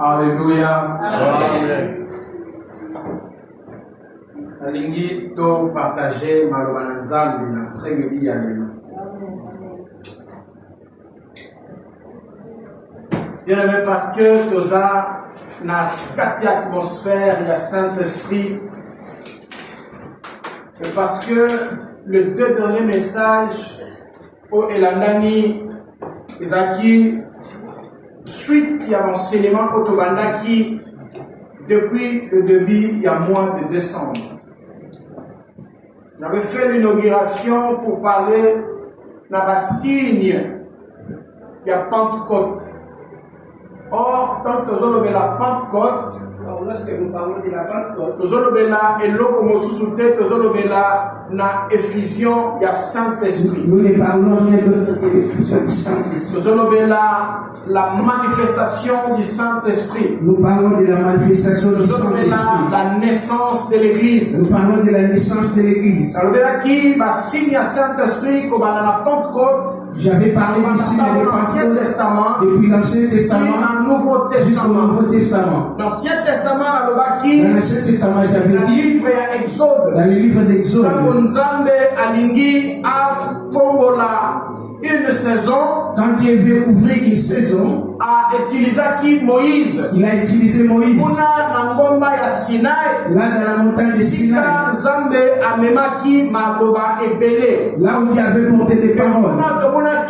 Alléluia. Amen. Nalingi to partager maloba na Nzambe na premier ya lelo. Bien aimé, parce que toza na kati atmosphère ya Saint-Esprit et parce que le deux derniers messages au Elandani ezaki suite ya l'enseignement Otobandaki depuis le début il y a mois de décembre. J'avais fait l'inauguration pour parler d'un signe qui a Pentecôte. Or, tant que nous avons la Pentecôte, lorsque nous parlons de la Pentecôte, nous avons et nous avons la effusion du Saint-Esprit. Nous ne parlons rien d'autre que l'effusion du Saint-Esprit. Nous avons la manifestation du Saint-Esprit. Nous parlons de la manifestation du Saint-Esprit. Nous avons la naissance de l'Église. Nous parlons de la naissance de l'Église. Nous avons qui va signer le Saint-Esprit comme dans la Pentecôte. J'avais parlé d'ici de l'Ancien Testament, depuis l'Ancien Testament jusqu'au Nouveau Testament. Dans l'Ancien Testament, dans l'Ancien Testament, j'avais dit dans le livre d'Exode, une saison, quand Dieu veut ouvrir une saison, a utilisé Moïse. Il a utilisé Moïse. Là dans la montagne de Sinaï. Là où il avait porté des paroles.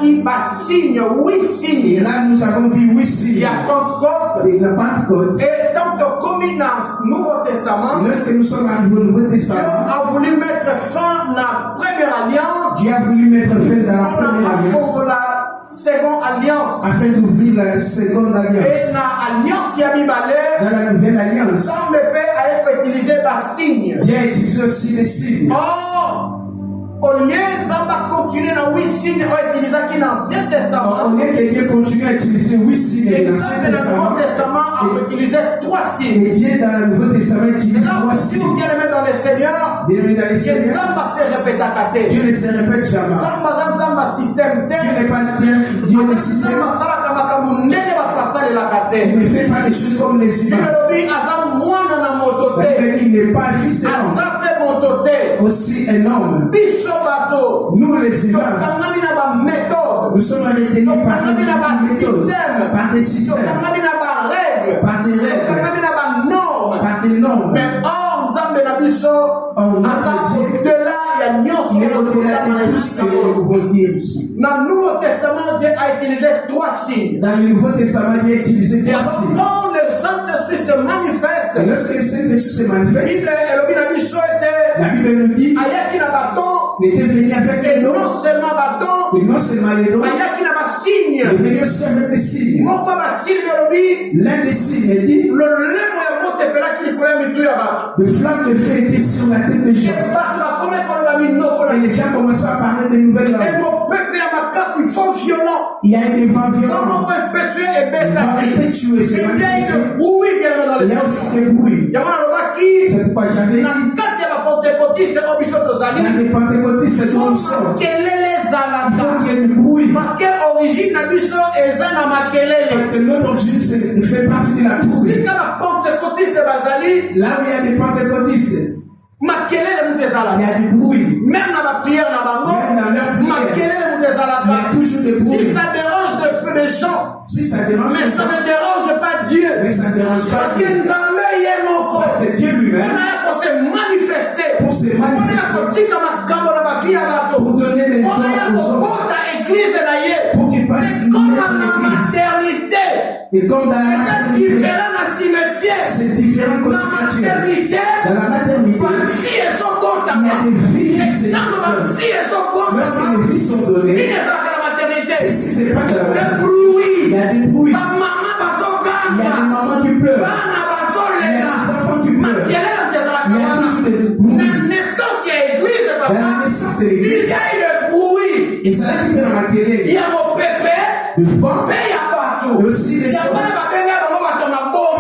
Et là nous avons vu 8 signes. Il y a Pentecôte. Et la Pentecôte. Et donc dans le Nouveau Testament, lorsque nous sommes arrivés au Nouveau Testament, Dieu a voulu mettre fin à la première alliance. Dieu a voulu mettre fin à la première alliance. La seconde alliance. Afin d'ouvrir la seconde alliance. Et dans la nouvelle alliance, a utilisé la signe. Dieu a utilisé aussi les signes. Au lieu de continuer dans 8 signes, on a utilisé qui dans l'Ancien Testament. Au lieu que Dieu continue à utiliser 8 signes dans l'Ancien Testament, dans le Nouveau Testament, on a utilisé 3 signes. Et Dieu dans le Nouveau Testament utilise 3 signes. Si vous bien aimé dans le Seigneur, Dieu ne se répète jamais. Système Dieu n'est pas Dieu n'est système. Il ne fait pas des choses comme les humains. Il n'est pas fils d'homme. Aussi un homme. Nous les humains, nous sommes retenus par des méthodes, par des systèmes, par des règles, par des normes. Mais il est au-delà de tout ce que nous pouvons dire ici. Dans le Nouveau Testament, Dieu a utilisé 3 signes. Dans le Nouveau Testament, Dieu a utilisé 3 signes. Quand le Saint-Esprit se manifeste, et lorsque le Saint-Esprit se manifeste, la Bible nous dit qu'il était venu avec les dons, et non seulement les dons, il est venu aussi avec des signes. L'un des signes dit le flamme de feu était sur la tête des gens. Et les gens commençaient à parler de nouvelles langues. Il y a eu des vents violents. Il va tuer ces manifestants. Il y a aussi des bruits. C'est pourquoi j'avais dit dans les pentecôtistes dont nous sommes, il faut qu'il y ait du bruit. Parce que l'origine parce que notre origine fait partie de la bruit. Là où il y a des pentecôtistes, il y a du bruit. Même dans la prière, même dans leur prière, il y a toujours des bruits. Si ça dérange de gens, si ça dérange, mais ça ne dérange pas Dieu. Mais ça ne dérange pas parce Dieu. Parce que Dieu lui-même pour se manifester. Pour se manifester. Pour donner les dons aux hommes. Pour qu'ils passent comme dans la maternité. Et comme dans la maternité. C'est différent qu'au cimetière. Dans la maternité, il y a des vies qui se donnent. Lorsque les vies sont données, et si ce n'est pas de la maternité, il y a des bruits. Il y a des mamans qui pleurent. Il y a des enfants qui pleurent. Il y a toujours des bruits. Dans la naissance de l'église, il y a eu le bruit. Et ça a été dans la télé. Il y a mon pépé. Le vent. Et aussi les sons.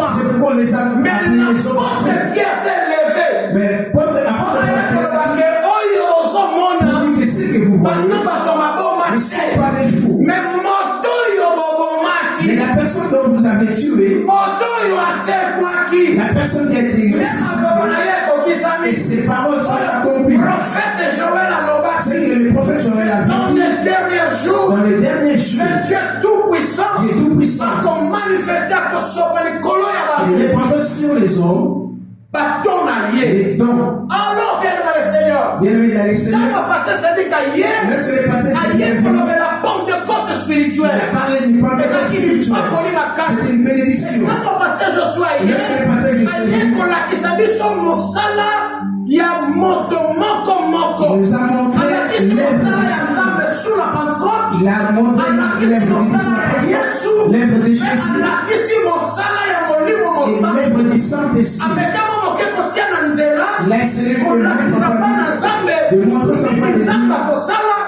C'est pourquoi les a mais l'apôtre Pierre s'est levé. Mais pour dire que ce que vous voyez ne sont pas des fous. Mais la personne dont vous avez avez tué, la personne qui a été ressuscitée, et ses paroles sont accomplies. C'est que le prophète Joël a dit, dans les derniers jours, Dieu tout-puissant, il répandra sur les hommes les dons. Alors, bien dans le Seigneur, Bien-aimé dans le Seigneur, lorsque le pasteur s'est dit la Pentecôte spirituelle, il a parlé du Pentecôte spirituel. C'est une bénédiction. Quand le pasteur Joshua Lorsque le pasteur Joshua il nous a montré il a montré l'œuvre de Jésus et l'œuvre du Saint-Esprit. Il a essayé de montrer son frère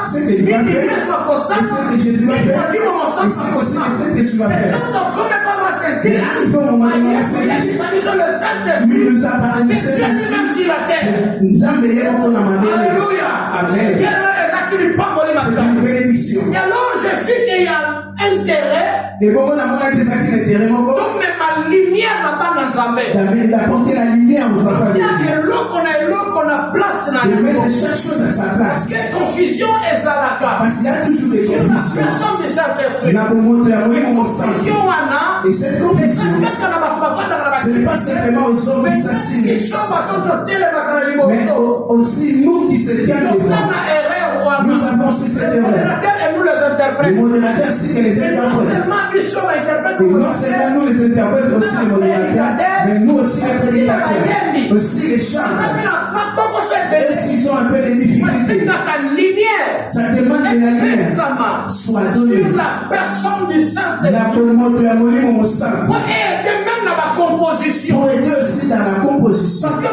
ce que Dieu va faire, et ce que Jésus va faire, et ce aussi ce que tu vas faire. Et arrivé au moment où la Saint-Esprit lui nous a parlé de Saint-Esprit, nous a mené au Amen. C'est une bénédiction. Et alors, j'ai vu qu'il y a intérêt d'apporter la lumière aux enfants de Dieu. De mettre chaque chose à sa place. Parce qu'il y a toujours des confusions. Il y a et cette confusion, ce n'est pas simplement aux hommes qui s'assinent, mais aussi nous qui se tiennent devant. Nous avons aussi cette erreur. Les modérateurs ainsi que les interprètes. Et non seulement nous les interprètes, aussi les modérateurs, mais nous aussi les prédicateurs, aussi les chanteurs. Est-ce qu'ils ont un peu de difficultés? Ça demande que la lumière soit donnée. Sur la personne du Saint-Esprit. Pour aider aussi dans la composition. Parce que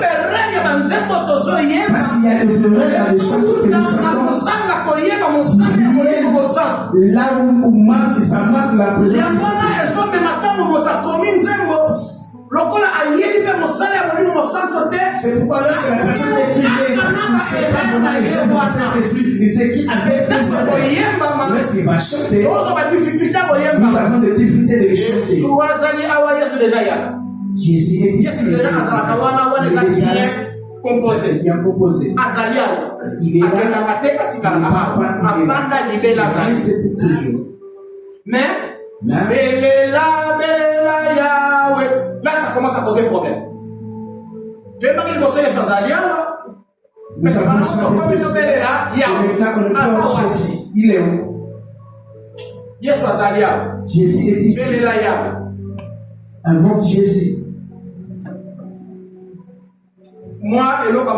parce qu'il y a des oreilles dans les chansons que nous chantons. Là où ça manque la présence du Saint-Esprit. C'est pourquoi lorsque la personne est criée, parce qu'il ne sait pas comment les gens vont Saint-Esprit, il sait qui avait des oreilles. Lorsqu'il va chanter, nous avons des difficultés de les chanter. Jésus est ici. Il est déjà bien composé. Il est là. Il reste pour toujours. Mais, là, ça commence à poser problème. Tu es marié de Gossé et Sazalia, mais c'est maintenant qu'on est là, il est où? Jésus est ici. Invoque Jésus. Moi, et l'autre,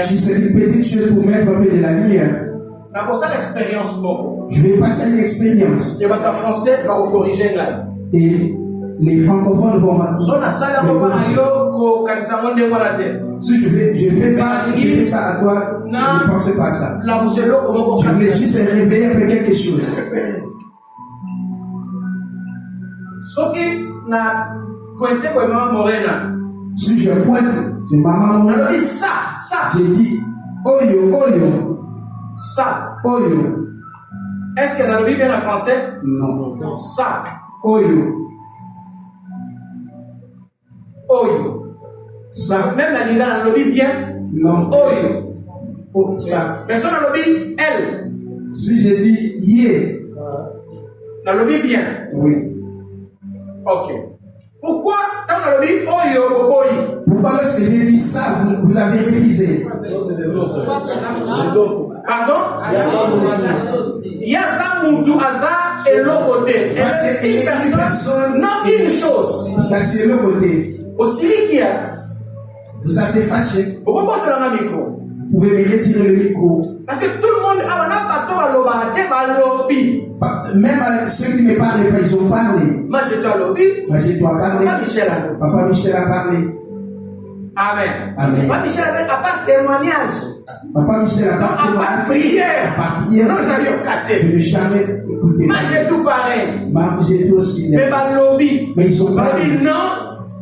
juste une petite chose pour mettre un peu de la lumière. Je vais passer une expérience. Et les francophones vont m'accompagner. Si je fais ça à toi, ne pensez pas à ça. Je voulais juste réveiller un peu quelque chose. Si je pointe, c'est maman Morena. J'ai dit, oyo. Ça. Oyo. Est-ce que dans le Bible en français? Non. Ça. Oyo. Ça. Même la Liga dans le Bible bien? Non. Oyo. Oh, ça. Mais ça dans le Bible, elle. Si je dis yé. Dans le Bible bien? Oui. Ok. Pourquoi dans le Bible oyo boboyi? Pourquoi lorsque j'ai dit ça, vous avez refusé? Pardon? Yaza Moutou Aza et l'autre côté. Parce qu'il y a une personne. Non, une chose. C'est le côté. Aussi qui a. Vous avez fâché. Pourquoi tu as un micro? Vous pouvez me retirer le micro. Parce que tout le monde a un lobby. Même ceux qui ne parlent pas, ils ont parlé. Moi je dois lobby. Moi je dois parler. Papa Michel a parlé. Amen. Amen. Papa Michel a pas témoignage. Papa Michel a pas témoignage. Prière. Pas prière. Non, je n'ai jamais écouté. Moi j'ai tout pareil. Moi j'ai tout aussi. Mais pas lobby. Mais ils ont parlé. Non.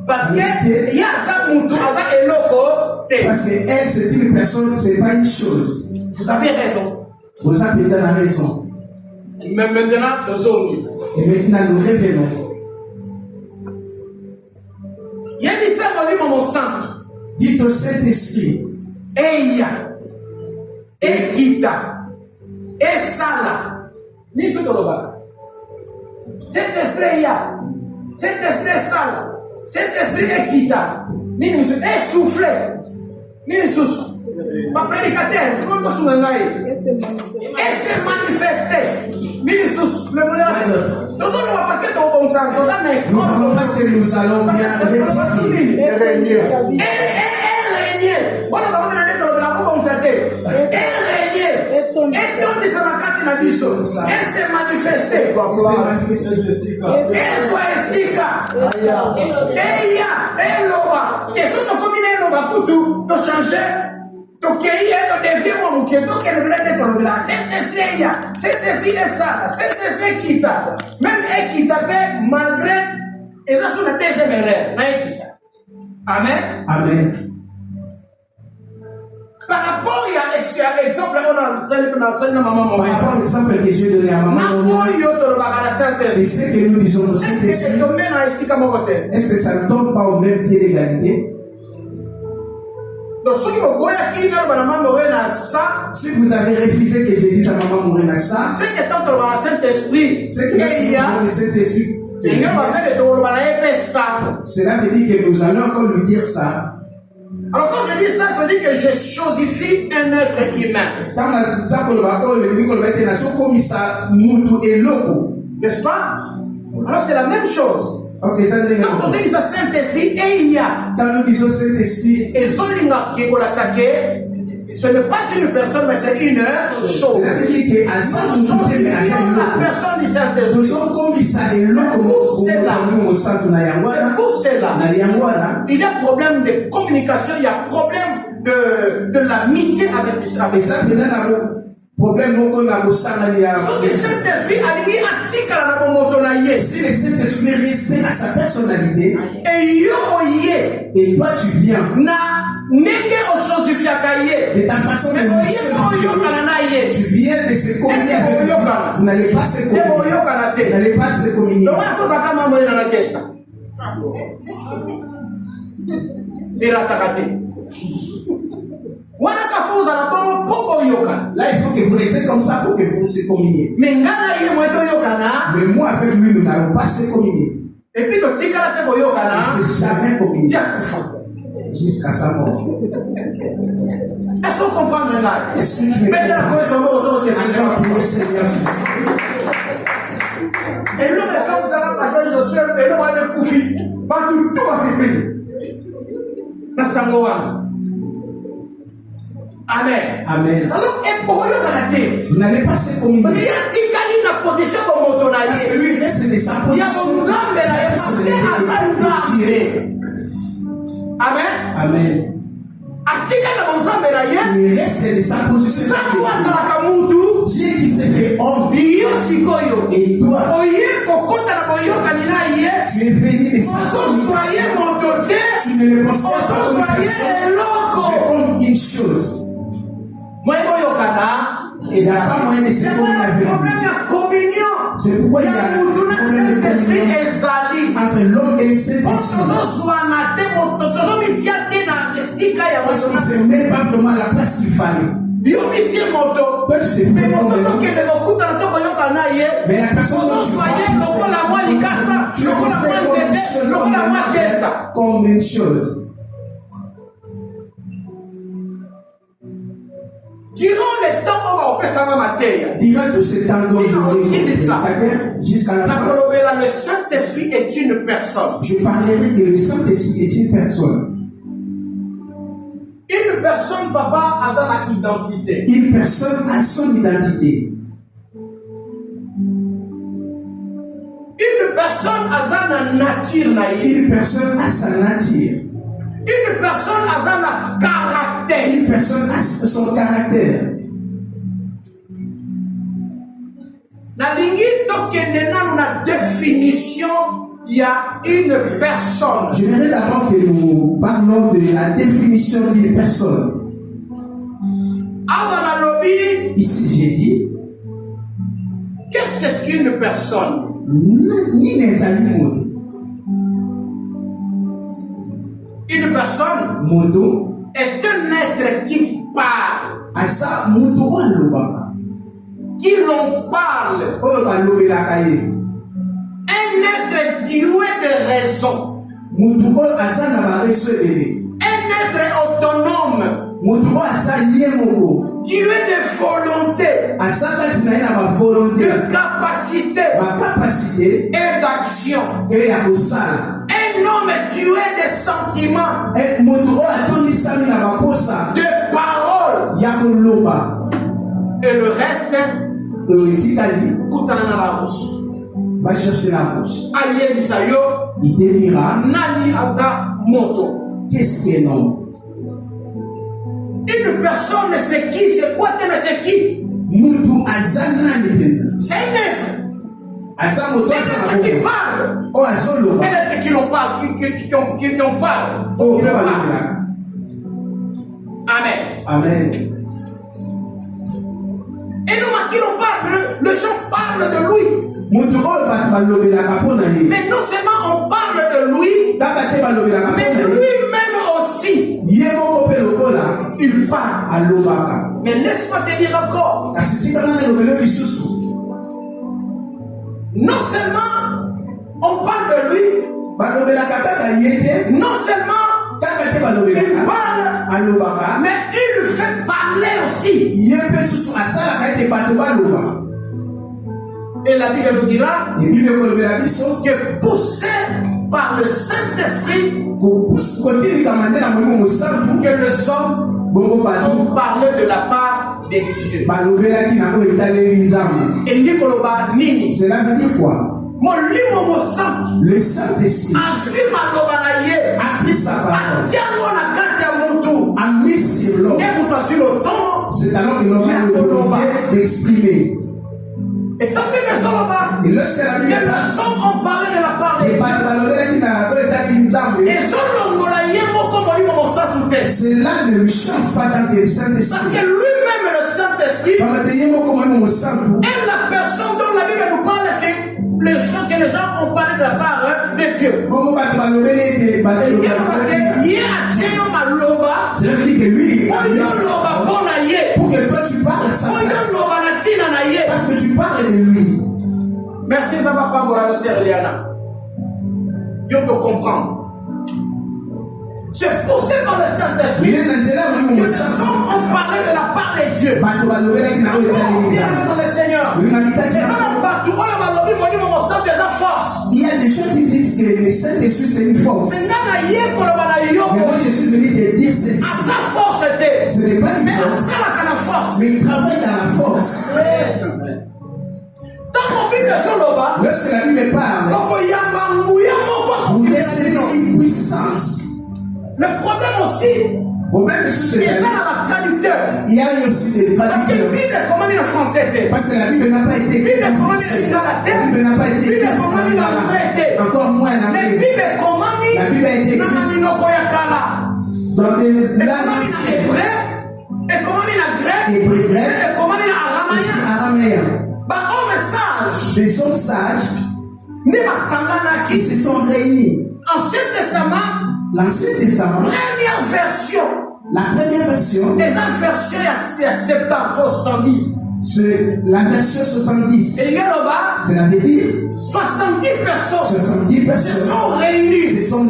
Parce que il y a ça Moutou Aza et l'autre. Parce que elle c'est une personne, c'est pas une chose. Vous avez raison. Vous avez la raison. Mais maintenant, Et maintenant nous révélons. Il y a des symboles mon sang. Dites au Saint-Esprit. Eya. Ekita. Esala. Ni ce que cet esprit ya. Cet esprit sala. Cet esprit ekita. Ni essoufflé. Ni souffle. Ma prédicateur, comment tu m'as dit? Et c'est manifesté. Le bonheur. Nous allons passer ton bon sang. Parce que nous allons bien rectifier. Et régner. On va donner de la boue comme ça. Et régner. Et donc, ça m'a cassé la biso. Et c'est manifesté. Et soit sika. Et ya. Et loba. Et si tu combines loba pour tout, tu changes. Donc, il y a des vieux moments qui sont cet esprit, cet esprit est ça, cet esprit qui t'a. Même qui t'a malgré, et ça, c'est la deuxième erreur. Amen. Amen. Par rapport à l'exemple, on a maman. Par rapport à l'exemple que j'ai donné à maman. Et ce que nous disons au Saint-Esprit, est-ce que ça ne tombe pas au même pied d'égalité? Donc, si vous avez refusé que je dise à maman Morena ça, c'est que tant que le Saint-Esprit, c'est que le Saint-Esprit, cela veut dire que nous allons encore lui dire ça. Alors quand je dis ça, ça veut dire que je chosifie un être humain. N'est-ce pas? Alors c'est la même chose. Okay, quand on dit ça Saint-Esprit, et il y a. Quand nous disons Saint-Esprit, et Zolinga qui est ce n'est pas une personne, mais c'est une chose. Cela veut dire qu'à ça, nous sommes la personne du Saint-Esprit. Nous sommes comme ça, et c'est pour cela. Il y a problème de communication, il y a problème de l'amitié avec le Saint-Esprit. Problème si le Saint-Esprit restait à sa personnalité et toi tu viens de ta façon de vivre, tu viens de se communier avec lui, vous n'allez pas se communier, vous n'allez pas se communier. Là, il faut que vous restez comme ça pour que vous se communiez. Mais moi, avec lui, nous n'allons pas se communier. Et puis, on ne s'est jamais communié jusqu'à sa mort. Est-ce qu'on comprend maintenant? Est-ce que tu me comprends? Seigneur et là, quand vous allez passer, je suis et là, on va aller coucher. Pas tout va se payer. Dans sa mort. Amen. Amen. Alors, vous n'allez pas se communier. Parce que lui reste de sa position. Amen. Amen. Il reste de sa position. Dieu qui s'est fait homme. Et toi, tu es venu de sa position. Tu ne le considères pas comme une personne, mais comme une chose. Il n'y a pas moyen de se communier avec lui. C'est pourquoi il y a un problème de communion entre l'homme et le Saint-Esprit. Parce qu'on ne sait même pas vraiment la place qu'il fallait. Toi, tu te fais comme mais la personne dont tu parles, tu le considères comme une chose. Durant tout ce temps d'aujourd'hui, jusqu'à la fin, le Saint-Esprit est une personne. Je parlerai que le Saint-Esprit est une personne. Une personne, papa, a sa identité. Une personne a son identité. Une personne a sa nature. Une personne a sa nature. Une personne a son caractère. Une personne a son caractère. La ligne la définition, il y a une personne. J'aimerais d'abord que nous parlons de la définition d'une personne. Ici, j'ai dit, qu'est-ce qu'une personne? ni nezali moto. Une personne Moto est un être qui parle. asa moto alobaka. Qui l'on parle. Oyo balobelaka ye. Un être doué de raison. Moto oyo asa na bareso ebele. Un être autonome. Moto oyo asa ye moko. Doué de volonté. Asa kati na ye na bavolonté. De capacité. Bakapasité. Et d'action. E ya kosala. Un homme doué de sentiments. Moto oyo atondisami na baposa. De paroles. Ya koloba. Et le reste. Etikali. Kutana na la bouche. Va chercher la bouche. Alie bisayo. Il te dira. Nani aza moto. Qu'est-ce qui est non? Une personne c'est qui? C'est quoi que c'est qui? Moto azana ni penda. C'est un être. Asa moto asa Un être qui parle. Oh azoloba. Un être qui l'on parle, qui on parle. Oh pe balobelaka. Amen. Amen. Et nous, qui l'on parle, les gens parlent de lui. Moto oyo bato balobelaka mpona ye. Mais non seulement on parle de lui, Kaka te balobelaka mais mpona ye. lui-même aussi, Ye moko mpe lokola il parle. alobaka. Mais laisse-moi te dire encore, Kasi tika nani elobelo lisusu. non seulement on parle de lui, Balobelaka kaka ye te. non seulement Kaka te il balobelaka parle, alobaka. mais il fait parler aussi. Ye mpe susu asalaka ete bato baloba. Et la Bible nous dira Ebible ekolobela biso que poussé par le Saint-Esprit, kotilikama nde na molimo mosantu que les hommes bongo bato ont parlé de la part de Dieu. balobelaki na oyo etaleli nzambe. Et dit koloba nini? Cela veut dire quoi? Molimo mosantu Le Saint-Esprit azwi maloba na ye a pris sa parole, atiango na kati ya mutu a mis sur l'homme. nde mutu azwi lotomo. C'est alors que l'homme a l'autorité d'exprimer. Et tant que les hommes Et lorsque la que Bible les hommes ont parlé de la part de et Dieu, bato balobelaki na oyo etali nzambe, les hommes longola ye moko molimo mosantu te. cela ne lui change pas tant que le Parce Saint-Esprit. que lui-même le Saint-Esprit Parce que ye moko molimo mosantu est la personne dont la Bible nous parle que les gens ont parlé de la part de Dieu. bongo bato balobeli ete bato Et bien balobeli. ye atie yo maloba Cela veut dire que lui, oyo loba mpo na ye, pour que toi tu parles à sa oyo place, loba na ntina na ye. parce que tu parles de lui. Merci Zamba Pambola de Sœur Eliana. Yo te comprendre. C'est poussé par le Saint-Esprit Il est dans la que les hommes ont parlé de la part de Dieu. bato balobelaki na oyo etali Bien nzambe. dans le Seigneur. Oui, na mikati Les ya- hommes battu, on a malobi molimo mosantu eza force. Il y a des gens qui disent que le Saint-Esprit c'est une force. Mais nga na ye koloba na Mais yo moi je suis venu te dire ceci. aza force te. Ce n'est pas une Mais force, asalaka na force. mais il travaille dans la force. Ntango Bible ezoloba Lorsque la Bible parle, okoyamba nguya moko vous laissez akokisa une puissance. Le problème aussi, Problème sous ce c'est ça la traducteur. il y a aussi des Parce que traducteurs. Bible comment en français. Parce que la Bible n'a pas été écrite en français. La Bible n'a pas été Bible écrite en comment en anglais. encore moins en Mais anglais. Bible comment La Bible a été écrite na minoko ya kala. dans des Et comment langues en anciennes. hébreu, et comment en grec, Hébreu, grec, et comment en aussi araméen. araméen. Bah au message, Des hommes sages ne basangana qui qui se sont réunis. Ancien Testament, L'Ancien Testament, première version. la première version, Les versions il y a 70. c'est la version 70. Et là-bas, Cela veut dire 70 personnes 70 se personnes. sont réunies. Ce sont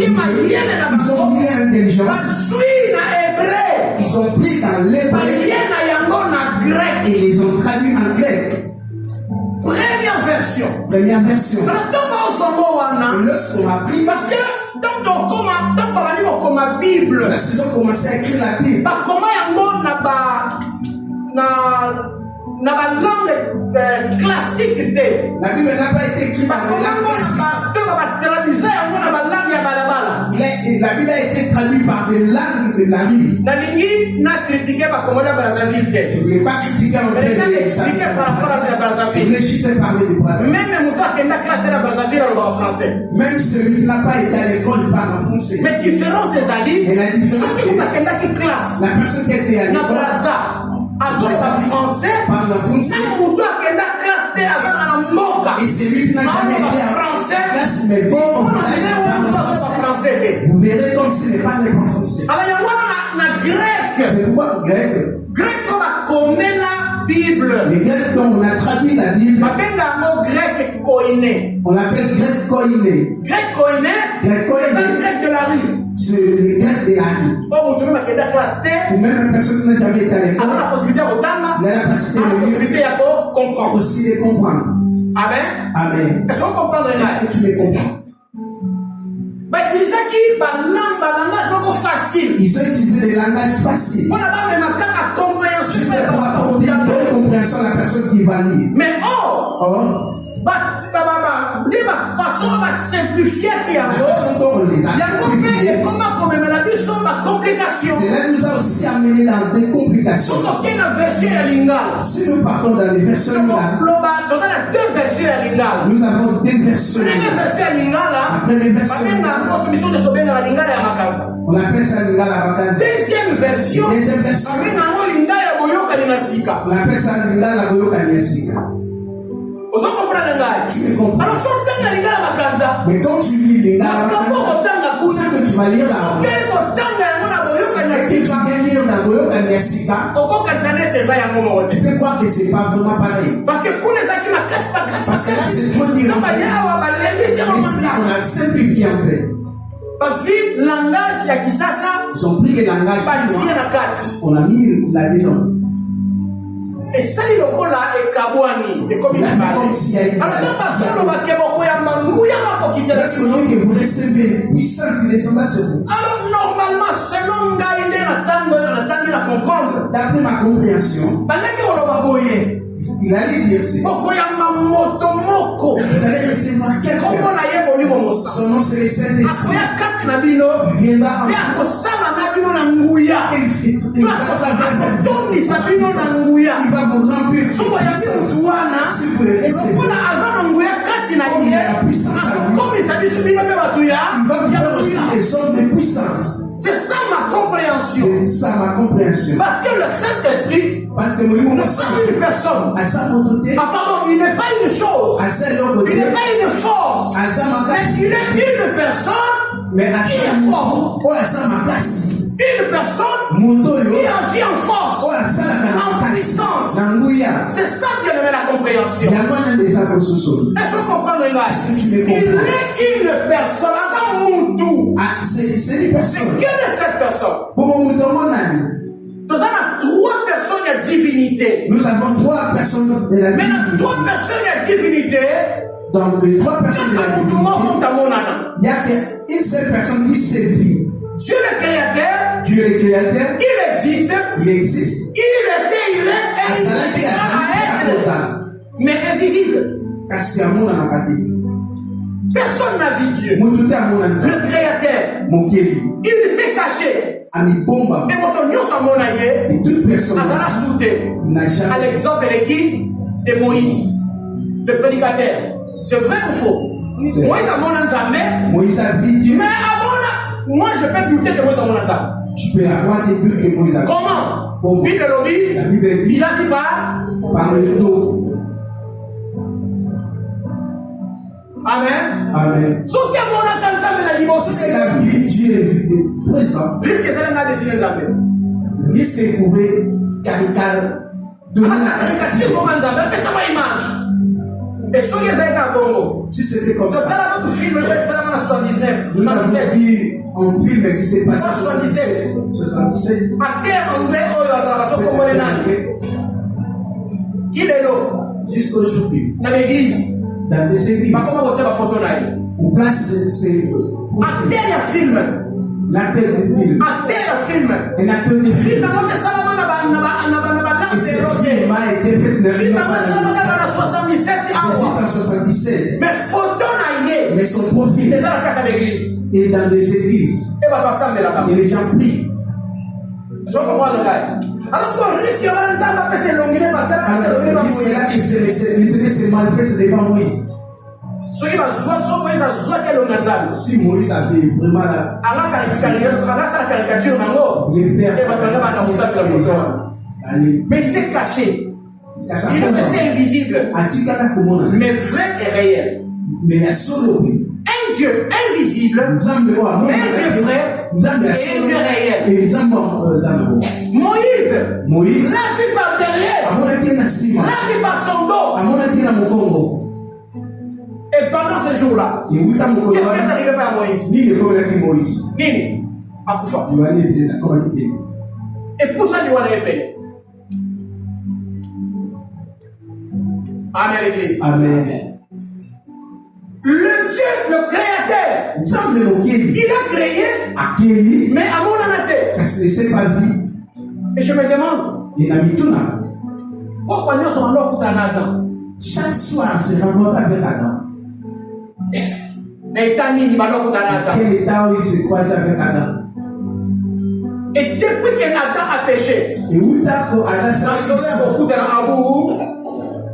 ils ont mis l'intelligence. Basui na hébreu. Ils ont pris dans l'hébreu Baye na yango na grec. et ils ont traduit en grec. Première version. Première version. Natoka osongo wana. Et lorsqu'on a pris, Parce que tant babali okoma Bible. lorsqu'ils ont commencé à écrire la Bible, Bakoma yango na ba langue classique te. la Bible n'a pas été écrite par des Bakoma langues yango classiques. na ba traduise yango na ba langue ya balabala. La Bible a été traduite par des langues de la Bible. Nalingi na critiquer Bakomola Brazzaville te. Je ne voulais pas critiquer en Mais fait na de expliquer par rapport à Je Brazzaville. voulais juste parler du Brésil. Même mutu akenda classe na Brazzaville alobaka français. Même celui qui n'a pas été à l'école parle en français. Mais différence ezali. Mais la différence, Soki mutu akendaki classe la personne qui était à na l'école Brazza azoza français. parle en français. Même mutu akenda classe Et celui qui n'a jamais été en classe, mais vit au village, vous verrez comme s'il n'est pas né en français. C'est pourquoi grec. Les Grecs dont on a traduit la Bible, on l'appelle grec koiné. Grec koiné, c'est le grec de la rue. Ou même la personne qui n'a jamais été à l'école, il a la possibilité de comprendre. Aussi de comprendre. Amen. Amen. Est-ce qu'on comprend? Est-ce que tu me comprends? Ils ont utilisé des langages faciles. Juste pour apporter une bonne compréhension à la personne qui va lire. Mais la façon dont on les a simplifiés, cela nous a aussi amené dans des complications. Si nous partons dans des versions lingales, nous avons deux versions lingales. La première version, on appelle ça lingala makanda. Deuxième version, on appelle ça lingala boyokani esika. Tu me comprends? Mais quand tu lis lingala makanda, ce que tu vas lire là, si tu viens lire dans boyokani esika, tu peux croire que c'est pas vraiment pareil. Parce que là c'est trop dur. Ici on a simplifié un peu. Ils ont pris le langage, on a mis là-dedans. Et ça, il est comme il alors, que vous recevez puissance qui descend sur vous. Alors, normalement, selon d'après ma compréhension, il allait dire ceci. Vous allez recevoir quelqu'un. Son nom c'est le Saint-Esprit. Il viendra en vous. Il va vous remplir de puissance. Si vous le recevez, comme il a la puissance à lui, il va vous faire aussi des hommes de puissance. C'est ça ma compréhension. C'est ça ma compréhension. Parce que le Saint-Esprit n'est pas une personne. Pardon, il n'est pas une chose. Il n'est pas une force. Mais il est une personne qui est forte. Une personne qui agit en force, en puissance. C'est ça qui est la compréhension. Est-ce qu'on comprend le gars? Il est une personne. C'est une personne. Mais quelle est cette personne? Nous avons trois personnes de divinité. Nous avons trois personnes de la divinité. Mais les trois personnes de divinité, donc les trois personnes de la divinité, il y a une seule personne qui sévit. Dieu le créateur, Dieu le créateur, il existe, il existe, il était, il est, et il est, mais invisible. Personne n'a vu Dieu. Le créateur, il s'est caché. Et toute personne, à l'exemple de qui? De Moïse, le prédicateur. C'est vrai ou faux? Moïse a vu Dieu. Mais moi je peux douter de Moïse à mon entendre. Tu peux avoir des doutes que Moïse a vu. Comment? La Bible dit, il a dit par le dos. Amen. Amen. C'est la vie de Dieu est présent. Le risque est prouvé donner la caricature. Si c'était comme ça, nous avons vu un film qui s'est passé en 77. Jusqu'aujourd'hui, dans l'église, dans des églises, on place ces film. L'acteur de film. Un acteur de film. Et ce film a été fait en 1977. Mais son profil est dans des églises. Et les gens prient. Alors, c'est mal fait, c'est devant Moïse. Si Moïse avait vraiment mais il s'est caché. Il est resté invisible, mais vrai et réel. Un Dieu invisible, un Dieu vrai et un Dieu réel. Moïse l'a vu par derrière, l'a vu par son dos. Et pendant ce jour-là, qu'est-ce qui est arrivé par Moïse? Nini? Akufa. Et pour ça, il doit répéter. Amen, l'église. Amen. Le Dieu, le créateur, il a créé, mais à mon âme. Et je me demande, pourquoi nous sommes là pour Adam? Chaque soir, se rencontre avec Adam. Quel état où il se croise avec Adam? Et depuis que Adam a péché,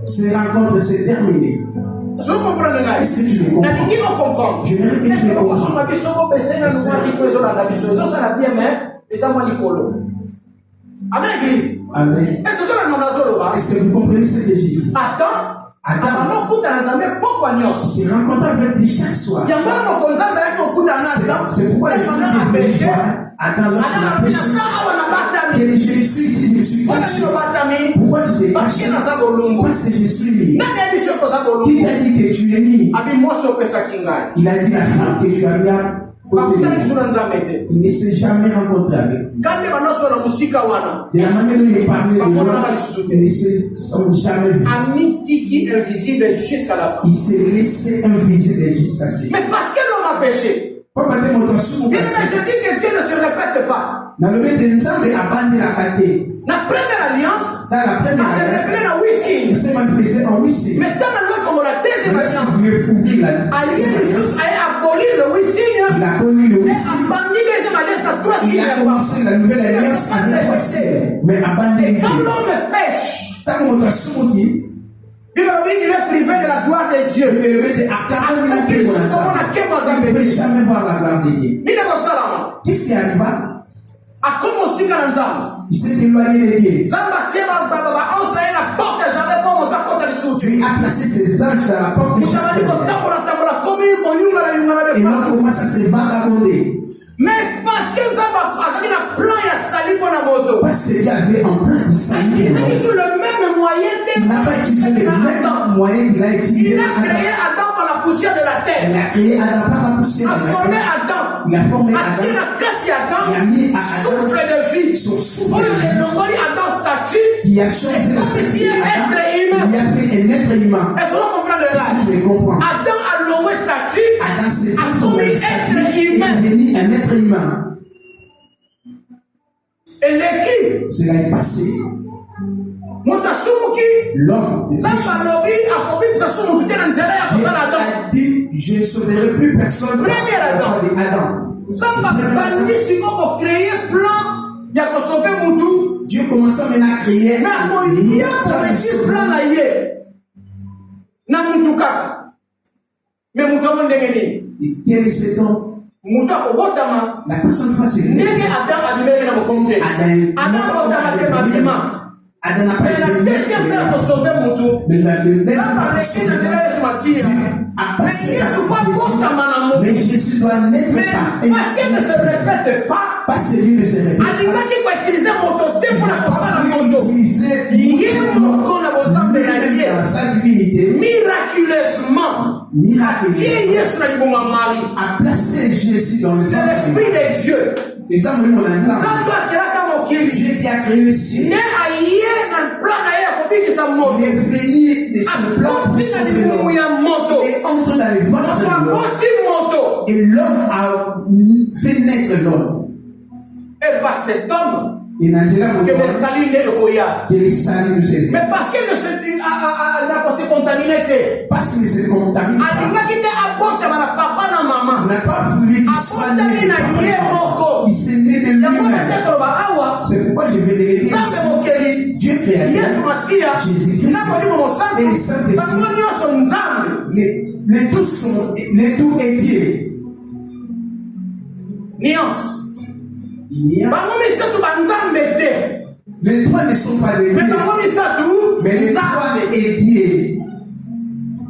ces rencontres s'est terminée. Est-ce que tu me comprends? Je veux que tu me comprends. Amen, l'église. Amen. Est-ce que vous comprenez ce que j'ai dit? Adam se rencontre avec Dieu chaque soir. C'est pourquoi les gens qui veulent voir Adam lorsqu'il a péché. Je suis ici, je suis caché. Pourquoi tu t'es caché? Parce que je suis mis. Qui t'a dit que tu es mis? Il a dit la femme que tu as mis à côté de lui. Il ne s'est jamais rencontré avec lui. De la manière dont il parlait de moi, ils ne se sont jamais vus. Il s'est laissé invisible jusqu'à ce jour. Mais parce que l'homme a péché. Bien, mais je dis que Dieu ne se répète pas. Dans le La première alliance, il s'est manifesté en 8 signes. mais dans la deuxième alliance, alliance a aboli le 8 signes. Il a aboli le 8 signes. Il a commencé la nouvelle alliance avec 3 signes. Mais abandonné. Quand l'homme pêche, il est privé de la gloire de Dieu. Il ne peut jamais voir la gloire de Dieu. Qu'est-ce qui arriva? Il s'est éloigné de Dieu. Dieu a placé ses anges dans la porte de chaque et l'on commence à se vagabonder. Mais parce que parce qu'il y avait un plan de salut. Il n'a pas utilisé le même moyen qu'il a utilisé. Il a créé Adam par la poussière de la terre. Il a créé Adam par la poussière de la terre. Il a formé Adam. Il a mis à Adam souffle de vie. Son souffle de vie. Qui a changé la statue d'Adam. Il lui a fait un être humain. Est-ce que tu comprends? Adam s'est transformé en statue et est devenu un être humain. Cela est passé. L'homme de Dieu a dit, je ne sauverai plus personne par Adam. Dieu commença maintenant à créer et quel est cet homme? La personne face à lui. Adam n'a pas été le deuxième père pour sauver Moutou. Mais le deuxième père pour sauver Dieu a passé la mais Jésus doit n'être pas. Parce qu'elle ne se répète pas. Parce que Dieu ne se répète pas. Il n'a pas utilisé dans sa divinité. Miraculeusement. A placé Jésus dans le c'est l'esprit de Dieu. Les hommes nous Dieu qui a créé le ciel. Il est venu de son plan pour sauver l'homme. Et entre dans le ventre de l'homme. Et l'homme a fait naître l'homme. Et par cet homme, que le salut nous est. Mais parce qu'elle ne se contaminé. Parce qu'il ne se contamine pas. Il n'a pas voulu qu'il soit né de papa. Il s'est né de lui-même. C'est pourquoi je vais dire ici. Dieu créateur, Jésus-Christ et le Saint-Esprit. Les tout est Dieu. Nuance. Il y a Les trois ne sont pas des dieux. Mais les trois est Dieu.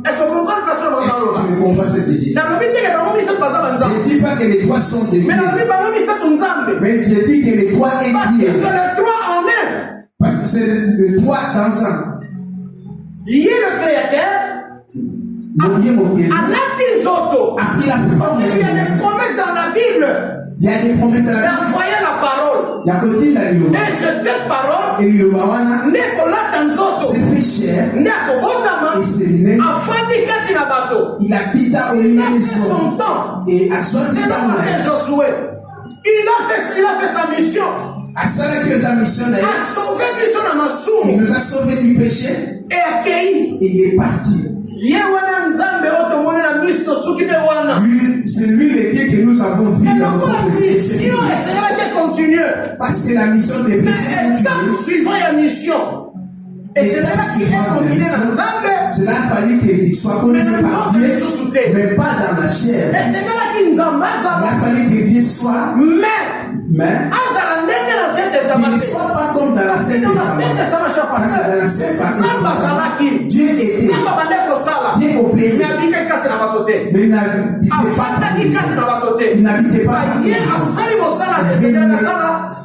Est-ce que vous comprenez le Est-ce que tu me comprends cette visite? Je ne dis pas que les trois sont des dieux. Mais je dis que les trois est Dieu. C'est les trois en un. Parce que c'est les trois dans un. Il est le créateur. A pris la forme. Il y a des promesses dans la Bible. Il y a des promesses dans la Bible. D'envoyer la parole. Il y a côté la Bible. Et cette parole, Et le Bawana s'est fait chair. Et c'est né. Il habita au milieu des son temps. Et à 60 ans, Josué. Il a fait sa mission. à cela que sa mission A sauvé il nous a sauvés du péché. Et accueilli. Et il est parti. Lui, c'est lui le Dieu que nous avons vu dans notre mission. Parce que la mission de et c'est là qu'il a continué dans Zambé. Cela a fallu qu'il soit continué par Dieu, mais pas dans la chair. Et c'est là qu'il a fallu que Dieu soit, mais qu'il ne soit pas comme dans la Sainte Testament. Parce que dans la Sainte Testament, Dieu était, Dieu obéit, mais il n'habitait pas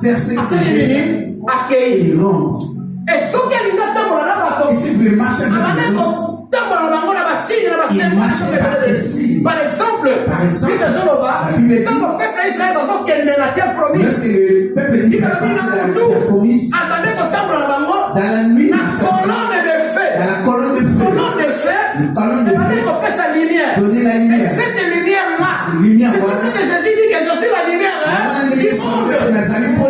faire ce qu'il il rentre. Et si vous voulez marcher avec les autres, il marche par ici. Par exemple, la Bible dit, lorsque le peuple d'Israël partit dans la terre promise, dans la nuit, dans la colonne de feu, donner la lumière. Et cette lumière-là, c'est ce que Jésus dit que je suis la lumière du monde.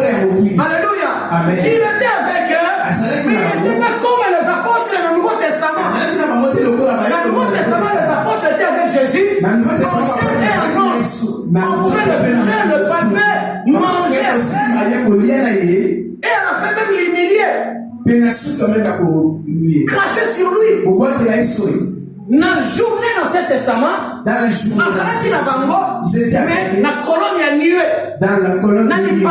Alléluia. Amen. Il était avec eux, mais il n'était pas comme les apôtres dans le Nouveau Testament. Dans le Nouveau Testament, les apôtres étaient avec Jésus. On pouvait le toucher, le palper, manger. Et à la fin même l'humilier. Cracher sur lui. Dans la journée dans ce testament, dans la journée, mais la colonne est nuée. Dans la colonne de nuée.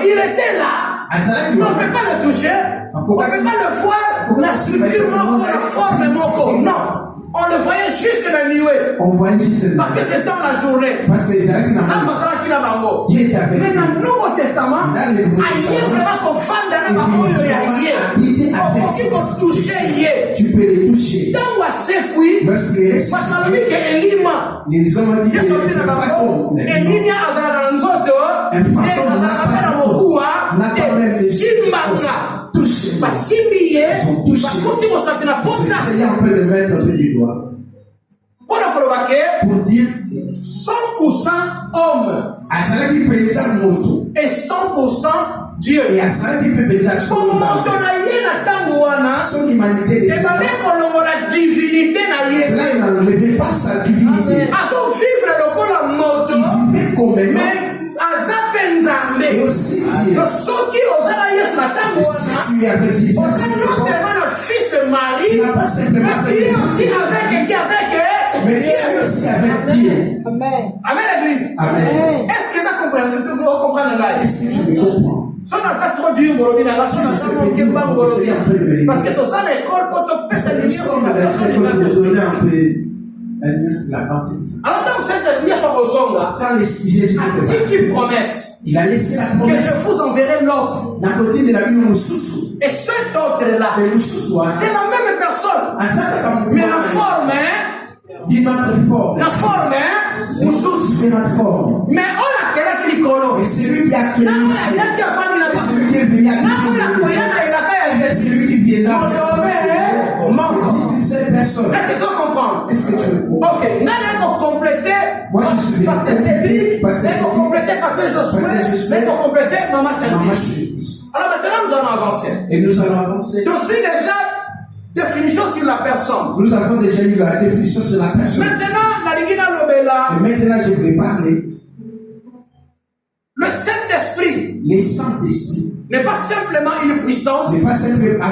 Il était là. On ne peut pas le toucher. On ne peut pas le voir. La structure, la forme, non. On le voyait juste la nuée. On voyait juste parce que c'est dans la journée. Parce que Dieu était avec mais dans le Nouveau Testament, il y a vraiment qu'on fan dans la parole. Tu peux les toucher. Parce que les hommes ont dit que c'est un fantôme. Un fantôme n'a pas même touché. Ils ont touché. Le Seigneur peut le mettre au bout du doigt. Pour dire 100% homme. Et 100% Dieu. Et à ça qui peut déjà son humanité de la divinité. Cela il n'enlevait pas sa divinité. Il vivait comme un et aussi Dieu. Si tu avais Jésus, non seulement le fils de Marie, tu n'as pas simplement mais aussi avec mais aussi avec Dieu. Amen. Amen l'église. Amen. Est-ce que ça comprend? Est-ce que tu me comprends? Ça n'a trop dur, parce que tout ça l'école pour te passer les alors dans cette lumière sur vos ongles là, quand les sujets sont une promesse. Il a laissé la que promesse. je vous enverrai l'autre. Et cet autre là, c'est la même personne. Mais la forme d'une autre forme. La forme différente forme. mais on a quelqu'un qui connaît. Et c'est lui qui a créé. C'est lui qui est venu à c'est lui qui vient là. C'est cette personne. Est-ce que tu comprends? Est-ce que tu comprends? Ok. N'a pas complété. Moi je suis venu. Parce que c'est lui. Parce que complété parce que je suis. Mais pour compléter, maman c'est lui. Alors maintenant nous allons avancer. Et nous allons avancer. Je suis déjà définition sur la personne. Nous avons déjà eu la définition sur la personne. Maintenant la Ligina Lobela. Et maintenant je vais parler. Le Saint-Esprit. Les Saint-Esprit. N'est pas simplement une puissance. N'est pas simplement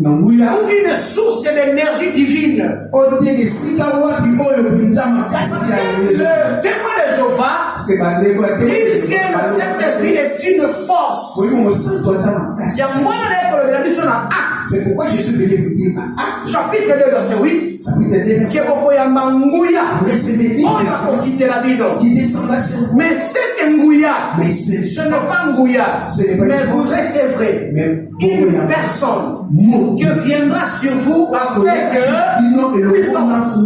ou une source d'énergie divine. Le témoin de Jéhovah Jéhovah disent que le Saint-Esprit est une force. C'est pourquoi je suis venu vous dire chapitre 2, verset 8. qui descendra sur vous. Mais cette ngouya, ce n'est pas ngouya, mais vous recevrez une personne qui viendra sur vous avec puissance.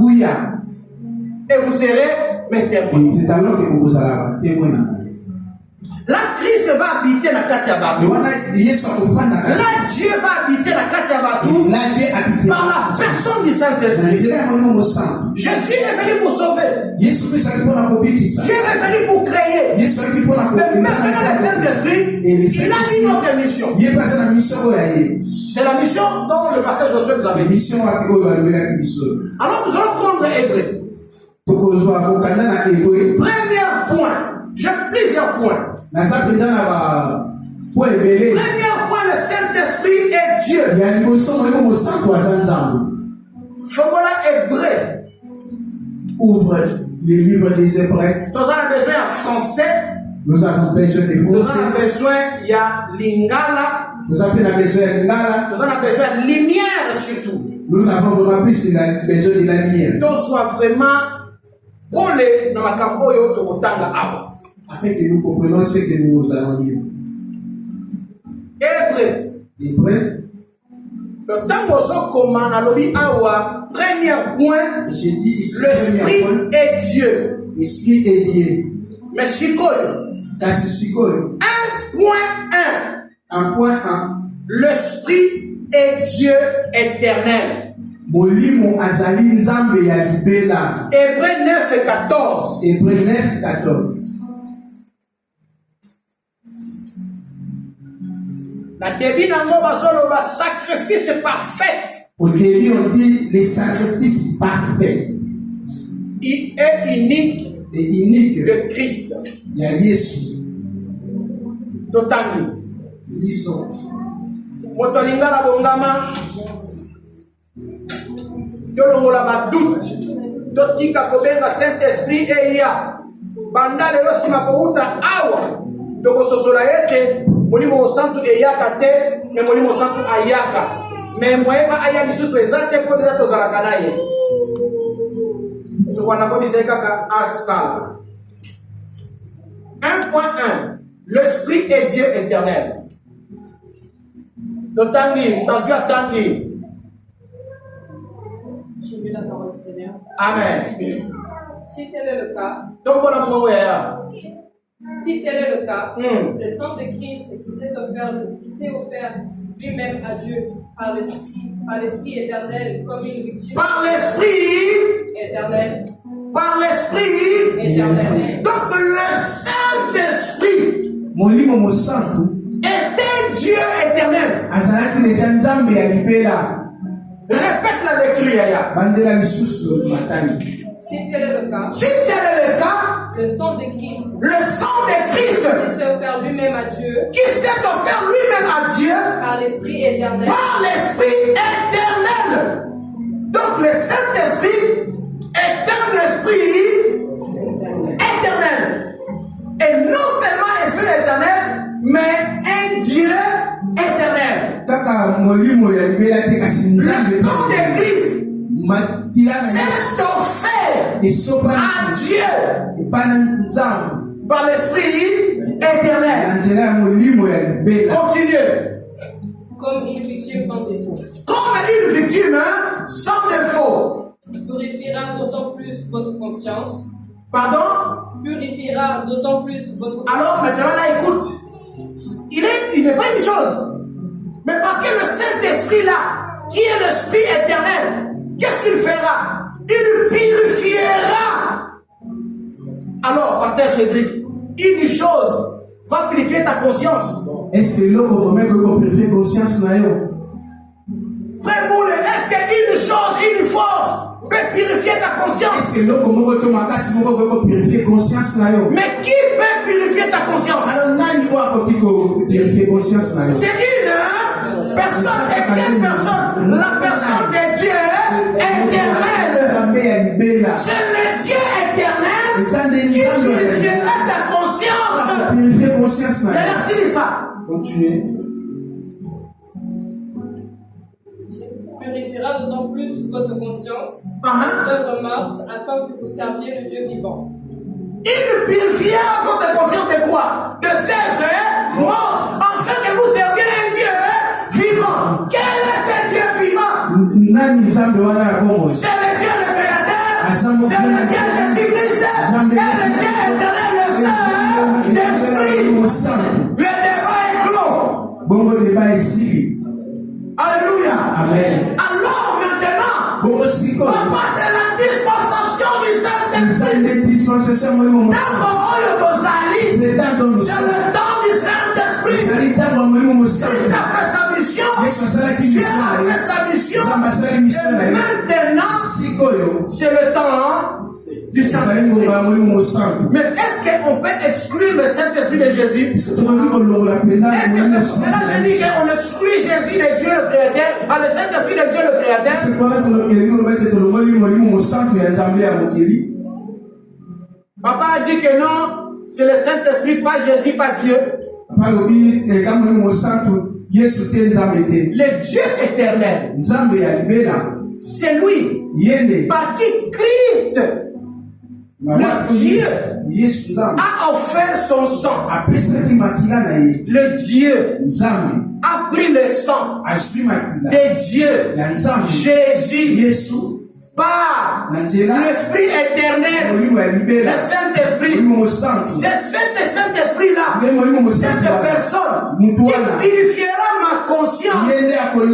Et vous serez mes témoins. C'est alors que vous allez témoigner. Là, Christ va habiter la Katiabatou. Là, Dieu va habiter la Katiabatou par la personne du Saint-Esprit. Jésus est venu pour sauver. Dieu est venu pour créer. Mais maintenant, le Saint-Esprit, il a une autre mission. C'est la mission dont le pasteur Josué nous avait dit. Alors, nous allons prendre Hébreu. Premier point. J'ai plusieurs points. Premier point, le Saint-Esprit est Dieu. Fomola Hébreu. Ouvre les livres des Hébreux. Nous avons besoin en français. Nous avons besoin de français. Nous avons besoin de lingala. Nous avons besoin de lingala. Nous avons besoin de lumière surtout. Nous avons vraiment plus besoin de la lumière. Donc soit vraiment collé dans la camboyo de Motanga Awa. Afin que nous comprenions ce que nous allons dire. Hébreu. Le temps commande à l'objet Awa. Premier point. L'Esprit est Dieu. L'Esprit est Dieu. Mais Sikol. 1.1. L'Esprit est Dieu éternel. Hébreu 9 et 14. Hébreu 9:14. La début d'un sacrifice parfait. Au début, on dit les sacrifices parfaits. Il est unique. Le Christ. Il y a Jésus. Totangi. Lisons. Motolinga la bongama. Yolongola ba doute. Totika kobenga Saint-Esprit et ya. Banda lelo sima kouta awa. Doko sosola ete. Molimo santu eyaka te. Mais molimo santu ayaka. Mais moyeba aya lisusu ezate po déjà tozalaka naye. Nous avons commissaire kaka asala. 1.1. L'Esprit est Dieu éternel. Le tangi, t'as tangi. Je lis la parole du Seigneur. Amen. Si tel est le cas, le sang de Christ qui s'est offert lui-même à Dieu par l'Esprit éternel comme une victime. Par l'Esprit éternel. Par l'Esprit éternel. Donc le Saint-Esprit était Dieu éternel. Répète la lecture, Yaya. Si tel est le cas, le sang de Christ qui s'est offert lui-même à Dieu par l'Esprit éternel. Donc le Saint-Esprit est un esprit éternel. Et non seulement esprit éternel, mais un Dieu éternel. Le sang de Christ s'est offert à Dieu par l'Esprit éternel. Continuez. Comme une victime sans défaut. Comme une victime sans défaut. Purifiera d'autant plus votre conscience. Pardon? Purifiera d'autant plus votre conscience. Alors maintenant là, écoute. Il n'est pas une chose. Mais parce que le Saint-Esprit là, qui est l'Esprit éternel, qu'est-ce qu'il fera? Il purifiera. Alors, pasteur Cédric, une chose va purifier ta conscience. Est-ce que l'homme vraiment peut purifier conscience nayo? Frère Moule, est-ce qu'une chose, une force peut purifier ta conscience? Est-ce que l'homme peut purifier conscience nayo? Mais qui peut purifier ta conscience? C'est une personne. Et quelle personne? La personne de Dieu éternel. C'est le Dieu éternel qui purifie conscience. Merci de ça. Continuez. Purifiera d'autant plus votre conscience, vos œuvres mortes, afin que vous serviez le Dieu vivant. Il purifiera votre conscience de quoi? De ses œuvres mortes, afin que vous serviez un Dieu vivant. Quel est ce Dieu vivant? C'est le Dieu le Créateur, c'est le Dieu Jésus-Christ, c'est le Dieu éternel, le Saint-Esprit. Le débat est clos. Alléluia. Amen. Alors maintenant, papa, c'est la dispensation du Saint-Esprit. C'est le temps du Saint-Esprit. Il a fait sa mission. Dieu a fait sa mission. Et maintenant, c'est le temps du Saint-Esprit. Mais est-ce qu'on peut exclure le Saint-Esprit de Jésus? Est-ce que c'est là que je dis qu'on exclut Jésus de Dieu le Créateur, le Saint-Esprit de Dieu le Créateur? Papa a dit que non, c'est le Saint-Esprit, pas Jésus, pas Dieu. Le Dieu éternel, c'est lui par qui Christ, le Dieu, a offert son sang. Le Dieu a pris le sang de Dieu, Jésus, par l'Esprit éternel, le Saint-Esprit. C'est cet Saint-Esprit-là, cette personne qui purifiera ma conscience des œuvres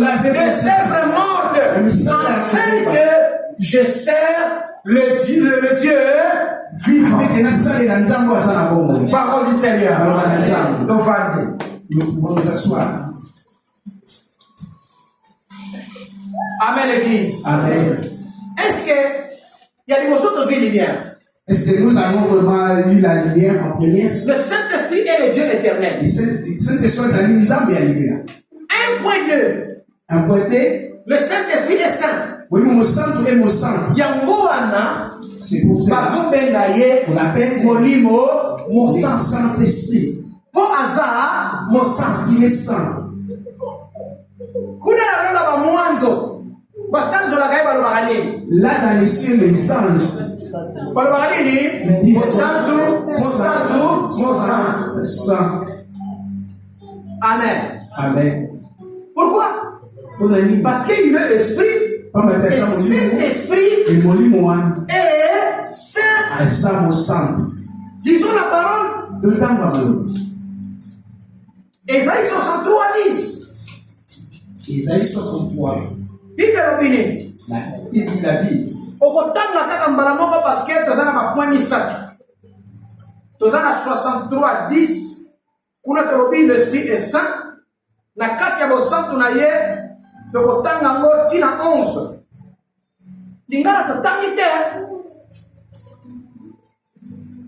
mortes, afin que je sers le Dieu vivant. Parole du Seigneur. Nous pouvons nous asseoir. Amen, l'Église. Amen. Est-ce qu'il y a des choses qui sont lumière? Est-ce que nous avons vraiment lu la lumière en première? Le Saint-Esprit est le Dieu éternel. Un point 2. Un point 2. Le Saint-Esprit est saint. Yangoana, c'est pour ça qu'on l'appelle Molimo, mon le sang. Saint-Esprit. Pour hasard, mon sang. Il est saint. Là dans les cieux, les anges saint. Amen. Amen. Pourquoi? Parce qu'il est esprit. Et cet esprit est saint. Lisons la parole. Ésaïe 63, 10. Ésaïe 63. Bible l'opinion. Il dit la Bible. Okotanga kaka mbala moko parce que tozana ba point misaki. Tozana 63 10 kuna tolobi l'esprit est saint. Na kati ya bosantu na ye tokotanga ngo tina 11. Lingala totangi te.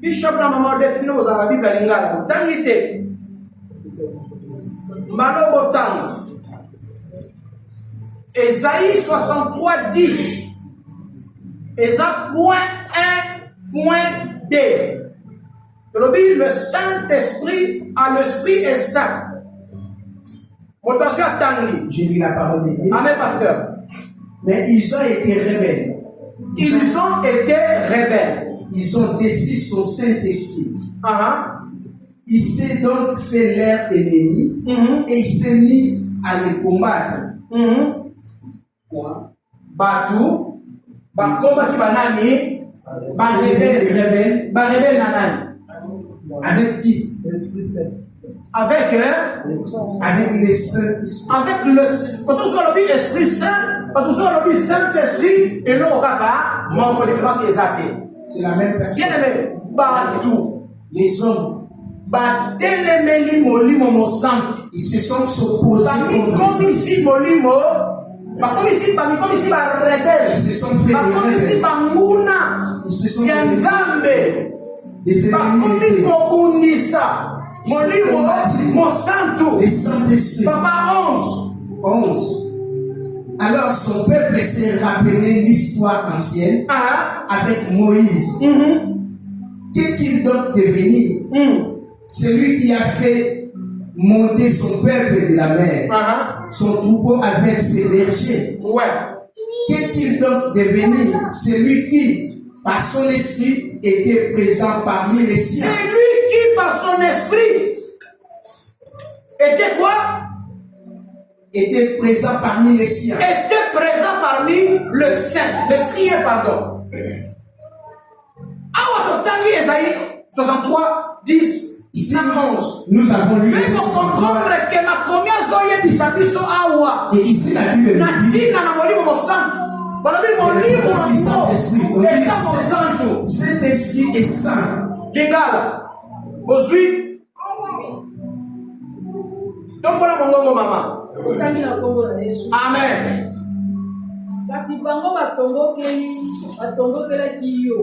Bishop na mama de tino ozala Bible lingala totangi te. Mbalo botanga. Ésaïe 63 10. Ésaïe point 1, point 2. Le Saint-Esprit à l'Esprit est saint. Je lis la parole de Dieu. Amen, pasteur. Mais ils ont été rebelles. Ils ont été rebelles. Ils ont déçu son Saint-Esprit. Il s'est donc fait leur ennemi et il s'est mis à les combattre. Quoi? Batou, Bakoba qui banani, rebelle nanani. Avec qui? Avec les saints. Avec le. Quand on soit le Esprit Saint, quand on soit le Saint-Esprit, et non au caca, mon différence est athée. C'est la même personne. Bien aimé, Batou. Les hommes. Batelemeli molimo mo sang. Ils se sont opposés comme ici molimo. Comme ici rebelle. Ils se sont fait des rebelles. Ils se sont fait des ennemis. Les Saint-Esprit. Papa 11. Alors son peuple s'est rappelé l'histoire ancienne avec Moïse. Qu'est-il donc devenu? Celui qui a fait monter son peuple de la mer, son troupeau avec ses bergers. Ouais. Qu'est-il donc devenu? Celui qui, par son esprit, était présent parmi les siens. Celui qui, par son esprit, était quoi? Était présent parmi les siens. Était présent parmi le sien, pardon. Awatangi Esaïe 63, 10. Ici, nous avons lu les comprendre que ma combien zoye bisabiso awa. Et ici, la Bible nous dit cet esprit est saint. Lingala, Bozui. Tombola mongongo mama. Amen. Kasi bango batombokeli yo.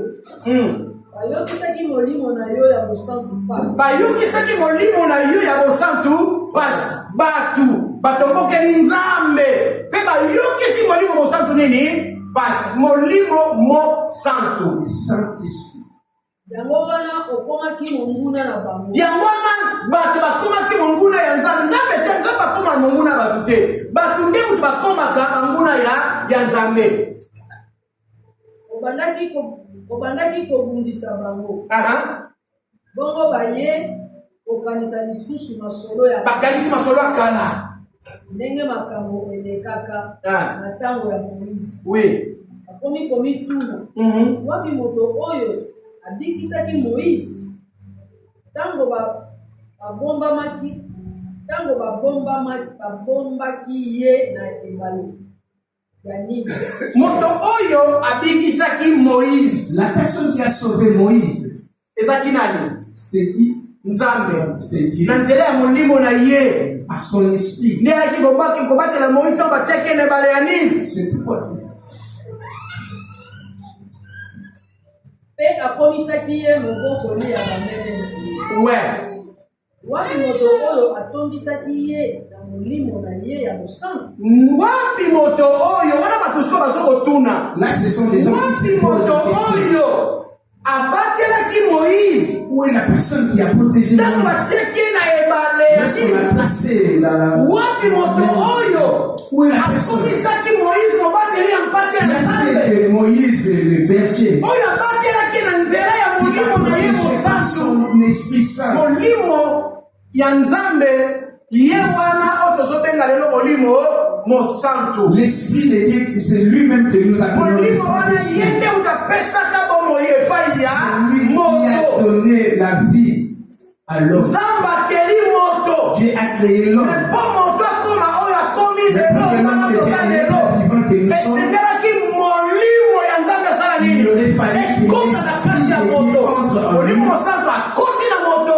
Bayokisaki molimo na yo ya bosantu pasi. Bayokisaki molimo na yo ya bosantu pasi. Batu batombokeli nzambe. Pe bayokisi molimo bosantu nini? Pasi. Molimo mo santu. Saint-Esprit. Yango wana okomaki monguna na bango. Yango wana bato bakomaki monguna ya nzambe. Nzambe te nzambe bakoma monguna batu te. Batu nde mutu bakomaka monguna ya nzambe. Obandaki kobundisa bango. Bongo baye kokanisa lisusu masolo ya bakanisi masolo ya kala. Ndenge makambo elekaka na tango ya Moïse. Oui. Akomi komituna. Wapi moto oyo abikisaki Moïse? Tango babombaki ye na ebale. Moto oyo abikisaki Moïse. La personne qui a sauvé Moïse. Ezaki nani? C'était qui? Nzambe. C'était Dieu. Na nzela ya molimo na ye. À son esprit. Ne aki kobatela Moïse to batiaki na ebale ya nini? C'est pourquoi. Pe akomisaki ye moboko ya bameme. Ouais. Wapi moto oyo atondisaki ye na molimo na ye ya bosantu? Wapi moto oyo wana batusko bazokotuna. Là ce sont des hommes qui se posent la question. Abatelaki Moïse. Où est la personne qui a protégé Moïse? Est-ce qu'on l'a placé dans la... Wapi moto oyo. Où est la personne qui a fait de Moïse le berger? Qui a protégé par son esprit saint. Molimo ya nzambe yewana otozobenga lelo molimo mo santo. L'esprit de Dieu, c'est lui-même que nous appelons le Saint-Esprit. C'est lui qui a donné la vie à l'homme. Dieu a créé l'homme. Mais pour que l'homme devienne vivant que nous sommes, il aurait fallu que l'esprit de Dieu entre en lui.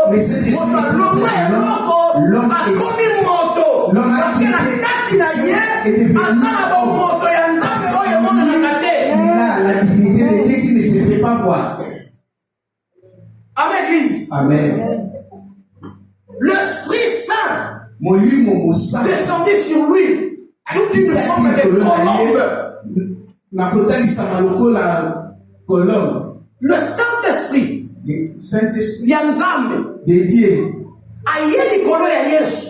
Mais cet esprit de l'homme est l'homme a quitté et devenu homme. Il a la divinité de Dieu qui ne se fait pas voir. Amen, Église. Amen. L'Esprit Saint descendit sur lui sous une forme de colombe. Le Saint-Esprit de Dieu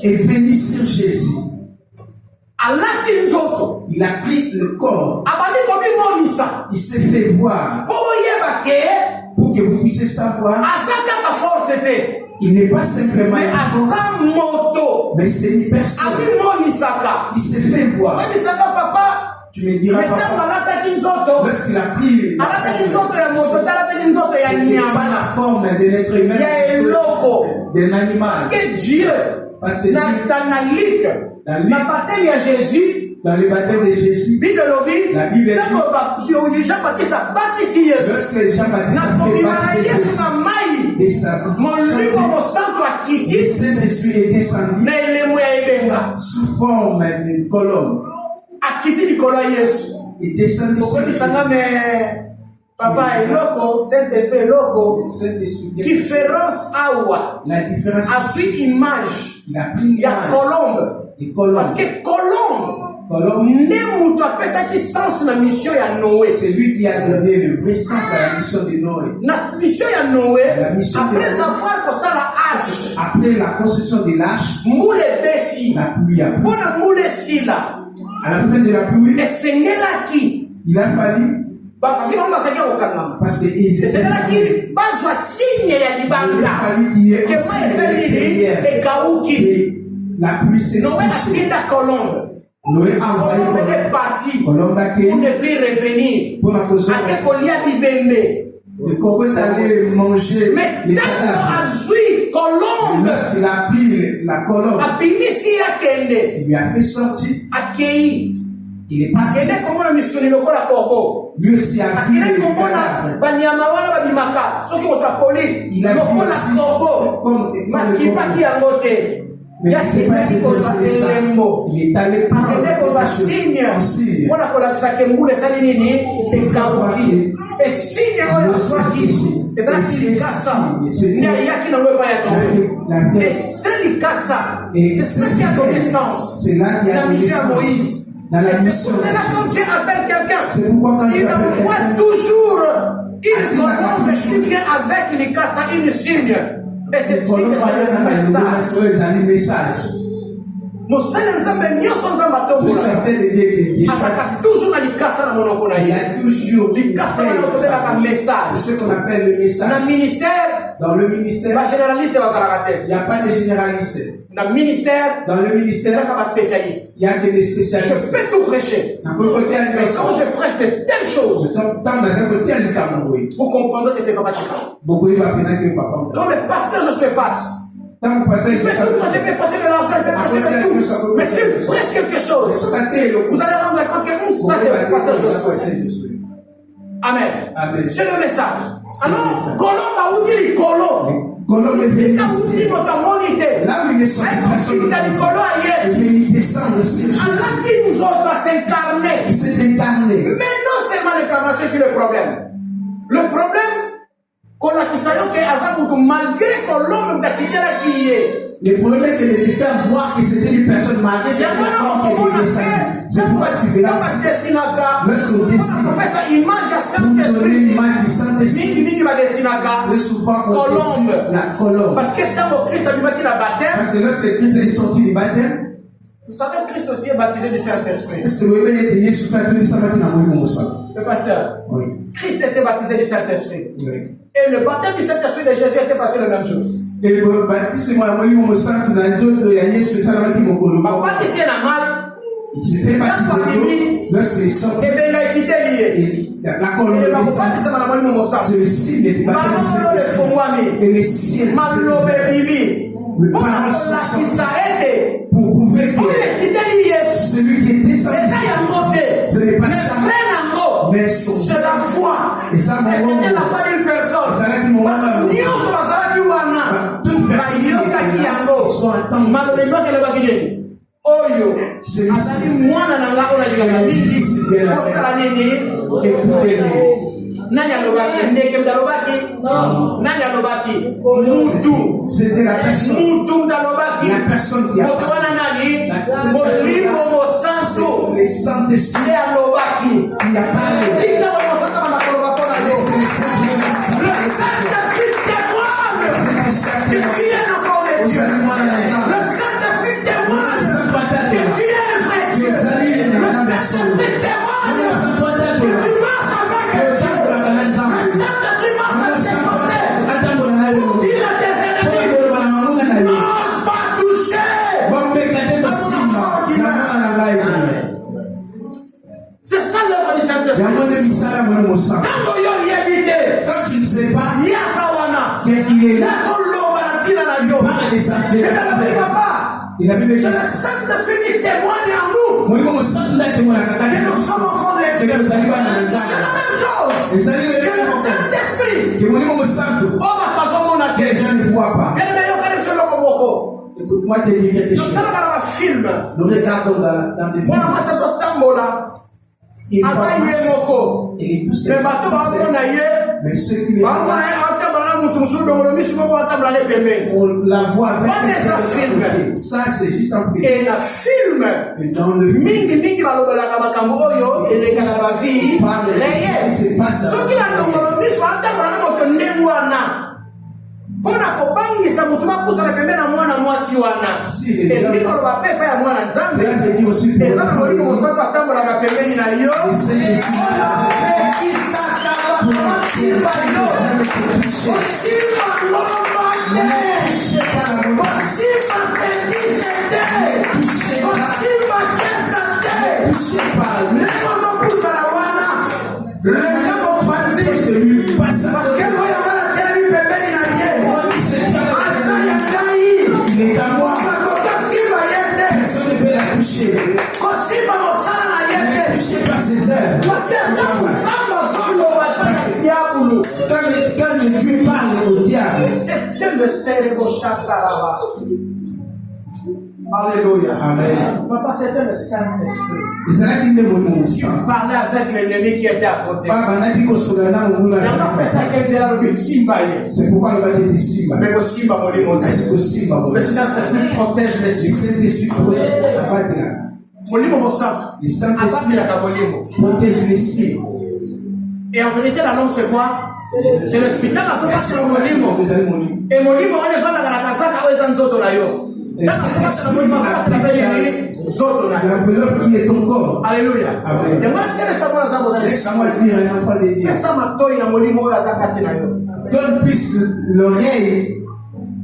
est venu sur Jésus. Il a pris le corps. Il s'est fait voir. Pour que vous puissiez savoir, il n'est pas simplement une force, mais c'est une personne. Il s'est fait voir. Tu me diras, papa, lorsqu'il a pris pas la forme de l'être humain, d'un animal. Parce que dans le baptême de Jésus, la Bible dit, lorsque Jean-Baptiste a fait baptiser de sa vie, le Saint-Esprit est descendu sous forme de colombe. Et descendu sur Jésus. Papa eloko, Saint-Esprit eloko, différence awa. La différence a pris image. Il a pris l'image. Il y a colombe. Et colombe. Parce que colombe, C'est lui qui a donné le vrai sens à la mission de Noé. Après la construction de l'arche, la pluie a plu. À la fin de la pluie, il a fallu, parce qu'il a fallu qu'il y ait aussi l'extérieur. La pluie s'est touchée. Noé a envoyé Colombe pour ne plus revenir. Pour la cause. Le corbeau est allé manger les cadavres. Lorsqu'il a pris la colombe, il lui a fait sortir. Il est parti. Lui aussi a pris les cadavres. Il a vu aussi comme le corbeau. Mais il s'est passé ça. Il est allé prendre quelque chose en signe. C'est là qu'il y a Moïse. Dans la mission. C'est pourquoi quand Dieu appelle quelqu'un, toujours une colombe qui vient avec les cassas, une signe. Et c'est un message. Nous sommes toujours il y a toujours ce qu'on appelle le message. Dans le ministère, il n'y a pas de généraliste. Dans le ministère, il y a que des spécialistes. Je peux tout prêcher. Mais quand je prêche de telles choses, vous comprendrez que c'est pas Quand le pasteur je se passe, je peux passer de l'argent, je peux passer de tout. Mais si je prêche quelque chose, vous allez rendre compte que ça c'est le pasteur je suis. Amen. C'est le message. Alors, Colombe a oublié Colombe est venu là où il est sorti de la il descend de ces choses. Il s'est incarné. Mais non seulement l'incarnation, c'est le problème. Le problème, malgré Colombe, le problème est que de te faire voir que c'était une personne malgré c'est pourquoi tu fais là. Lorsqu'on dessine, pour donner l'image du Saint-Esprit, très souvent on dessine la colombe. Parce que lorsque Christ est sorti du baptême, vous savez, Christ aussi est baptisé du Saint-Esprit. Est-ce que vous avez été le pasteur? Oui. Christ était baptisé du Saint-Esprit. Oui. Et le baptême du Saint-Esprit de Jésus était passé le même jour. Et le baptême il s'est fait baptiser lorsqu'il est sorti. Et la colombe c'est le signe du baptême du Saint-Esprit. Et le ciel le parole pour prouver que celui qui est descendu, ce n'est pas ça, mais c'est la foi. Et ça, c'était la foi d'une personne. Toute c'était la personne qui a le Saint-Esprit qui a parlé. Que tu es l'enfant de Dieu. Le Saint-Esprit témoigne que tu es un vrai Dieu. Le Saint-Esprit témoigne que tu marches avec Dieu. Le Saint-Esprit marche avec tes côtés. Pour dire à tes ennemis, n'ose pas toucher mon enfant qui c'est ça l'œuvre du Saint-Esprit. Quand tu ne sais pas qu'il est là, il a vu c'est le Saint-Esprit qui témoigne en nous. Que nous sommes enfants de Dieu. C'est la même chose. Que le Saint-Esprit. Que les gens ne voient pas. Écoute-moi te dire quelque chose. Nous regardons dans des films. Il est tout seul. Mais ceux qui les regardent, la voix avec ça c'est juste un film. Et la film, et dans le film, il se passe dans si les gens, cela veut dire aussi pour il est à moi. Personne ne peut la toucher. Elle est touchée par ses œuvres. Quand le Dieu parle au diable, alléluia. Amen. Papa, c'était le Saint-Esprit. Tu parlais avec l'ennemi qui était à côté. C'est pourquoi le bâti est Simba. Mais le Saint-Esprit protège les Le Saint-Esprit protège l'esprit. Et en vérité, la langue, c'est quoi? C'est l'esprit. Et molimo, on est dans la casaka, on est dans zoto na yo. L'enveloppe qui est ton corps. Alléluia. Amen. Laisse-moi dire un enfant de Dieu. Donne plus l'oreille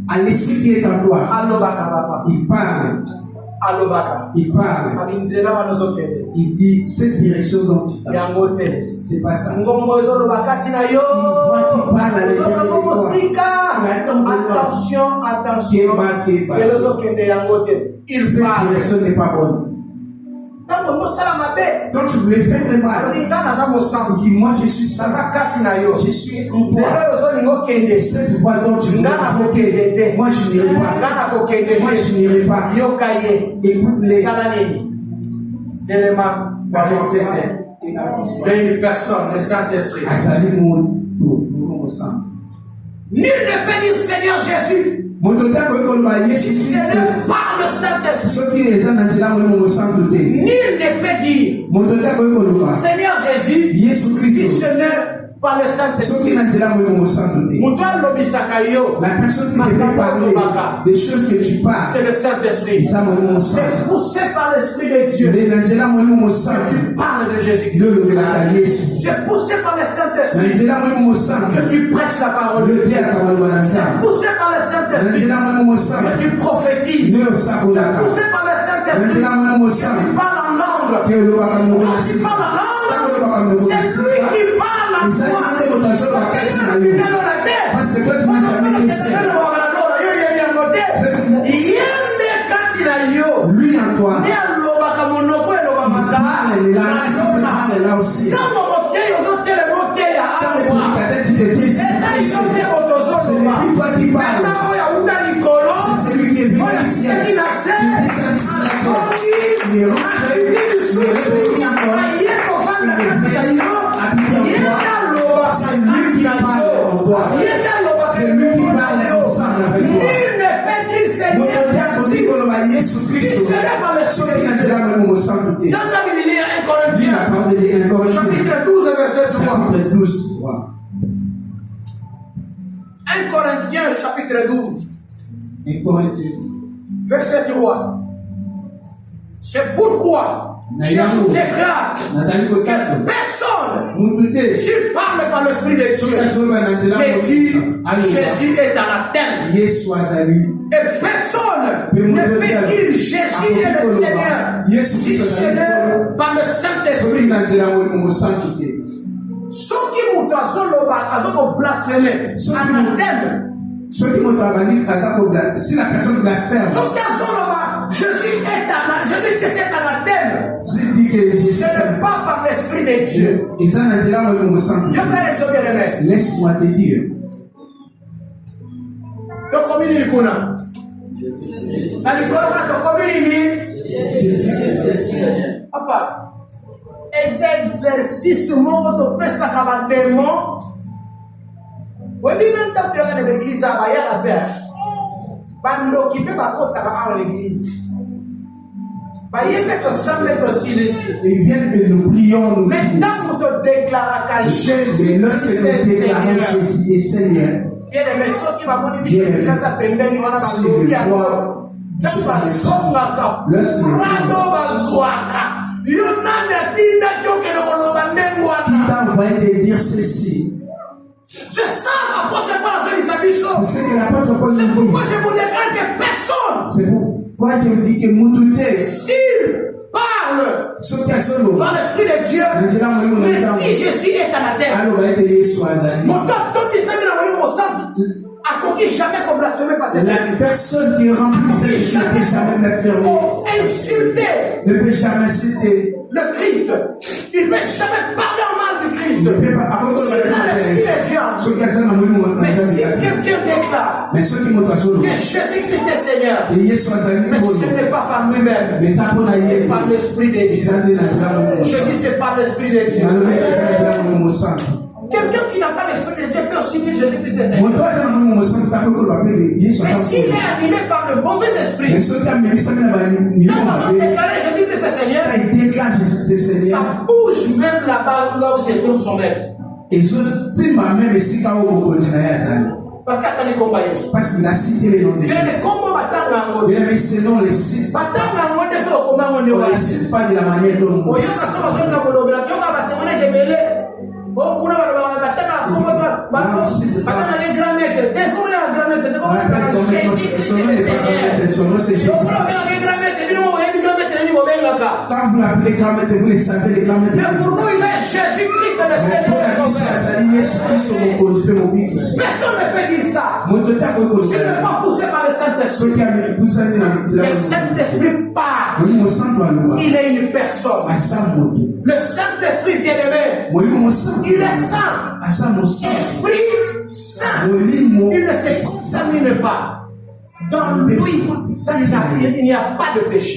à l'esprit qui est en toi. Il parle. Il parle. Il dit cette direction dont tu parles. C'est pas ça. Il voit qu'il parle à attention, attention. Il cette parle. direction n'est pas bonne. Quand tu voulais faire le mal, il dit moi je suis ça. Je suis en toi. Cette voix dont tu veux m'apporter, moi je n'irai pas. Moi je n'irai pas. Écoute-les. Une personne, le Saint-Esprit. Nul ne peut dire Seigneur Jésus. Si ce n'est par le Saint-Esprit. Nul ne peut dire Seigneur Jésus. Si ce n'est par le Saint-Esprit. La personne qui te fait parler des choses que tu parles, c'est le Saint-Esprit. C'est poussé par l'Esprit de Dieu. Tu parles de Jésus-Christ. C'est poussé par le Saint-Esprit que tu prêches la parole de Dieu. C'est poussé par le Saint-Esprit que tu prophétises. C'est poussé par le Saint-Esprit que tu parles en langue. Quand tu parles en langue, c'est lui qui parle à toi. Parce que toi tu n'as jamais été seul. Lui en toi, il parle, il parle là aussi. Quand le prédicateur tu te dis c'est lui toi qui parle. C'est celui qui est venu ici. Il descend ici. Il est rentré, il est revenu encore. Il est venu habiter en toi. C'est lui qui parle en toi. C'est lui qui parle ensemble avec toi. Chapitre 12, verset 3. 1 Corinthiens, chapitre 12. 1 Corinthiens. Verset 3. C'est pourquoi je vous déclare que personne qui parle par l'Esprit de Dieu mais dit Jésus est anathème. Et personne ne peut dire Jésus est le Seigneur si ce n'est par le Saint-Esprit. Ceux qui m'ont blasphémé, anathème. Si la personne blasphème, Jésus est anathème. Ce n'est pas par l'Esprit de Dieu. Laisse-moi te dire. Papa, exercice mon démon. Oui, même tant que tu es dans l'église, il y a la paix. Bando qui peut pas compter dans l'église. Ils viennent que nous prions, nous mais tant que tu déclares que Jésus et lorsque nous déclarons Jésus est Seigneur, il y a des messieurs qui m'ont dit que tu as pendant qui t'a envoyé de dire ceci. C'est ça l'apôtre Paul a fait. C'est ce que l'apôtre Paul nous dit. C'est pourquoi je vous déclare que personne. C'est pourquoi je vous dis que Moutoute, s'il parle dans l'esprit de Dieu, mais si Jésus est à la terre, mon docteur qui s'est mis dans le sang, a conquis jamais comme blasphémé par ses la personne qui est remplie de Jésus ne peut jamais blasphémer. Insulter ne peut jamais citer le Christ. Il ne peut jamais parler en mal du Christ. C'est dans l'esprit de Dieu. Mais si quelqu'un déclare que Jésus-Christ est Seigneur, mais ce n'est pas par lui-même, c'est par l'esprit de Dieu. Je dis c'est par l'esprit de Dieu. Quelqu'un qui n'a pas l'esprit de Dieu peut aussi dire Jésus-Christ est Seigneur. Mais s'il est animé par le mauvais esprit, quand on déclarer Jésus-Christ est Seigneur, ça bouge même là-bas là où se trouve son maître. Parce qu'il a cité les noms de Jésus. Mais sinon, les cite. On ne les cite pas de la manière dont on quand vous l'appelez grand-mère, vous les savez, les grand-mères. Mais pour nous, il est Jésus-Christ le Seigneur. Personne ne peut dire ça. S'il n'est pas poussé par le Saint-Esprit, le Saint-Esprit part. Il est une personne. Le Saint-Esprit bien-aimé, il est saint. Esprit saint. Il ne s'examine pas. Dans lui, il n'y a pas de péché.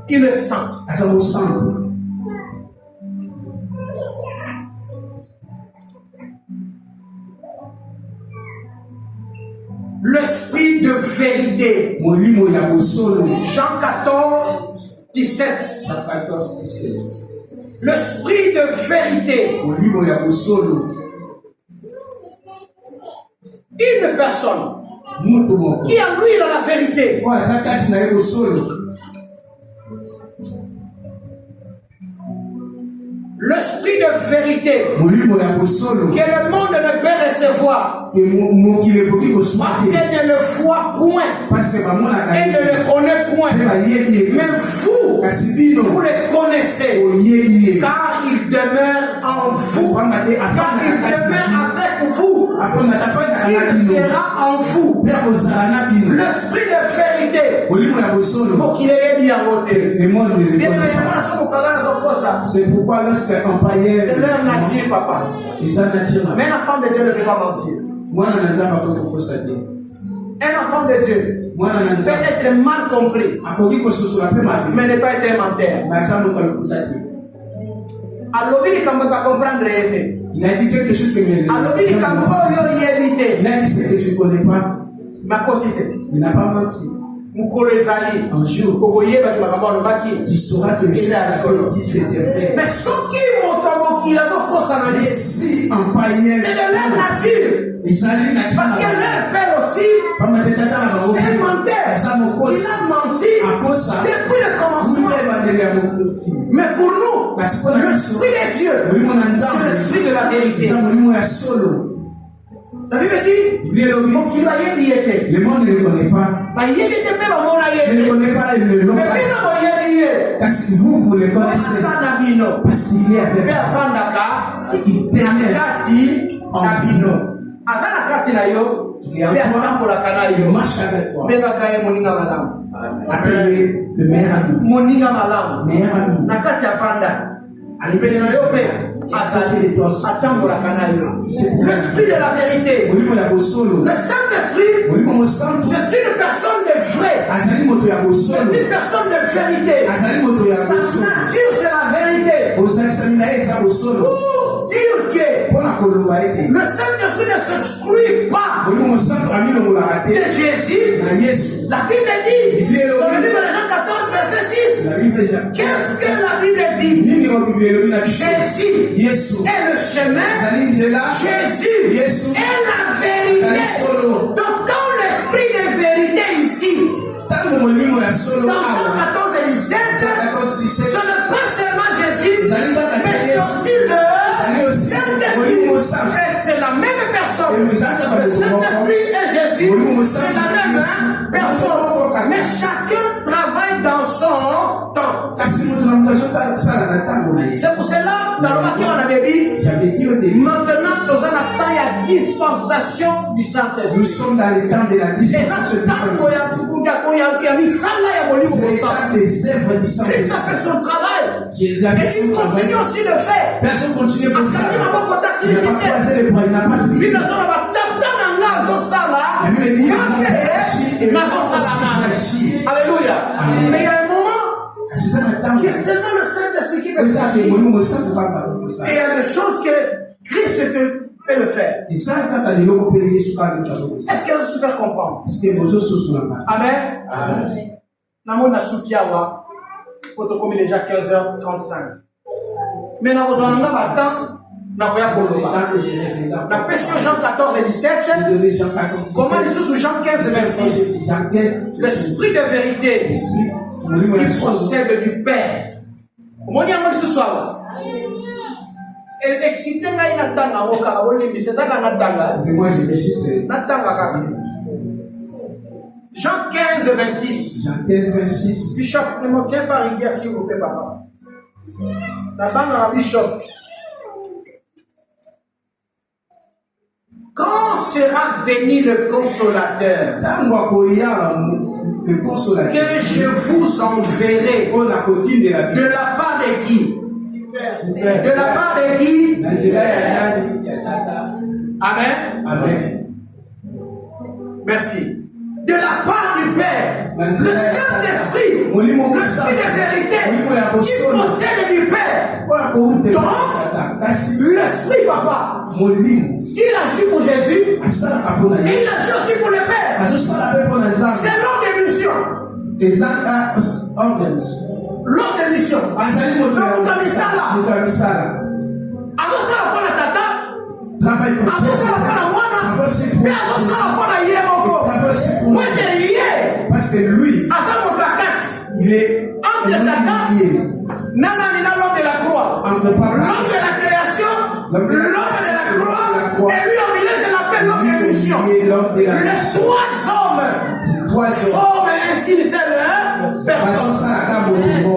Il est saint. L'esprit de vérité. Jean 14, 17. L'esprit de vérité. Une personne qui en lui dans la vérité. L'esprit de vérité que le monde ne peut recevoir parce qu'elle ne le voit point, elle ne le connaît point, mais vous les connaissez car il demeure en vous, car il demeure avec vous, il sera en vous. L'esprit de vérité pour qu'il ait bien voté. C'est pourquoi lorsqu'un païen, c'est leur nature, papa. Mais un enfant de Dieu ne peut pas mentir. Un enfant de Dieu peut être mal compris, mais ne pas être menteur. Alors, il ne pas comprendre. Il a dit quelque chose que il a dit ce que tu ne connais pas. Il n'a pas menti. Un jour, tu sauras que ce que dit c'était vrai. Mais ceux qui m'ont si un païen, c'est de leur nature. Parce que leur père aussi, c'est un menteur. Il a menti depuis le commencement. Mais pour nous, l'esprit de Dieu, c'est l'esprit de la vérité. La Bible dit, le monde ne le connaît pas. Il ne le connaît pas, il ne le connaît pas. Car si vous le connaissez, parce qu'il est avec vous, et il permet en vous. Il est à toi, il marche avec toi. Appelez le meilleur ami. Meilleur ami. L'esprit de la vérité, le Saint-Esprit, c'est une personne de vrai, c'est une personne de vérité. Sa nature, c'est la vérité. Pour dire que Le Saint-Esprit ne s'exclut pas de Jésus. La Bible dit, dans le livre de Jean 14, verset 6, qu'est-ce que la Bible dit? Jésus est le chemin, Jésus est la vérité. Donc quand l'Esprit de vérité ici, dans Jean 14 et 17, ce n'est pas seulement Jésus, mais c'est aussi le Saint-Esprit. Et c'est la même personne. Le Saint-Esprit et Jésus, c'est la même personne. Mais chacun travaille dans son temps. C'est pour cela, dans le matin, on avait dit, maintenant, dans un temps, il y a dispensation du Saint-Esprit. Nous sommes dans le temps de la dispensation du Saint-Esprit. C'est le temps des œuvres du Saint-Esprit. Christ a fait son travail. Jésus a fait son Et il travail. continue aussi de le faire. Personne continue pour ça. Il n'a pas croisé les bras, il n'a pas fini. La Bible dit, alléluia. Mais il y a un moment qui est seulement le Saint-Esprit qui peut faire. Et il y a des choses que Christ peut le faire. Est-ce que vous pouvez comprendre? Amen. Amen. Namona Soukiawa, Otokomi déjà 15h35. Mais nous avons un temps. La pêche Jean 14 et 17. Comment il sous Jean 15 et 26. L'esprit de vérité qui procède du Père. Comment il ce soir? Et excité là, il attend à Oka, c'est ça qu'on attend là. Excusez-moi, je vais juste. Jean 15 et 26. Jean 15, 26. Bishop, ne me tiens pas rivière, s'il vous plaît, papa. La bande à la Bishop. Quand sera venu le consolateur que je vous enverrai de la part de qui? De la part de qui? Amen. Amen. Merci. De la part du Père, le Saint-Esprit, l'Esprit de vérité, qui procède du Père. Donc, l'Esprit, papa, il agit pour Jésus et il agit aussi pour le Père. C'est l'ordre de mission. L'ordre de mission. Donc, alors ça la bonne tata, alors ça la bonne moine, mais alors ça la bonne yémoko. Parce que lui, il est entre tata, nanani na l'homme de la croix, l'homme de la création, l'homme de la croix, et lui au milieu je l'appelle l'homme de mission. Les trois hommes forment une seule personne.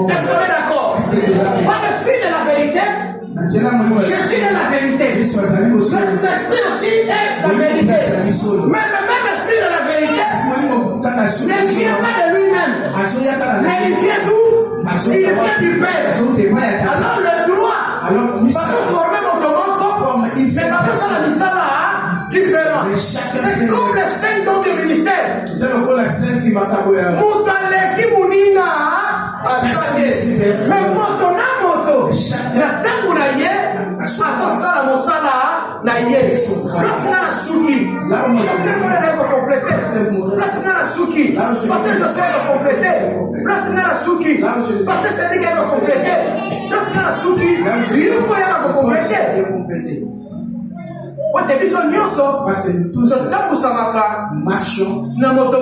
Est-ce qu'on est d'accord? Par l'esprit de la vérité, Jésus est la vérité. L'esprit aussi est la vérité. Mais le même esprit de la vérité ne vient pas de lui-même. Mais il vient d'où? Il vient du Père. Alors le droit, parce qu'on formait mon corps, mais pas ça la misala différent. C'est comme les 5 dons du ministère. Moutaleki Mounina, mais moto na moto, la tangu na ye, asosala mosala na ye. Place na suki. Parce qu'on est complété. Place na suki. Parce que je suis complété. Place na suki. Parce que c'est lui qui est complété. Place na suki. Il est complété. Parce que nous tous marchons na molimo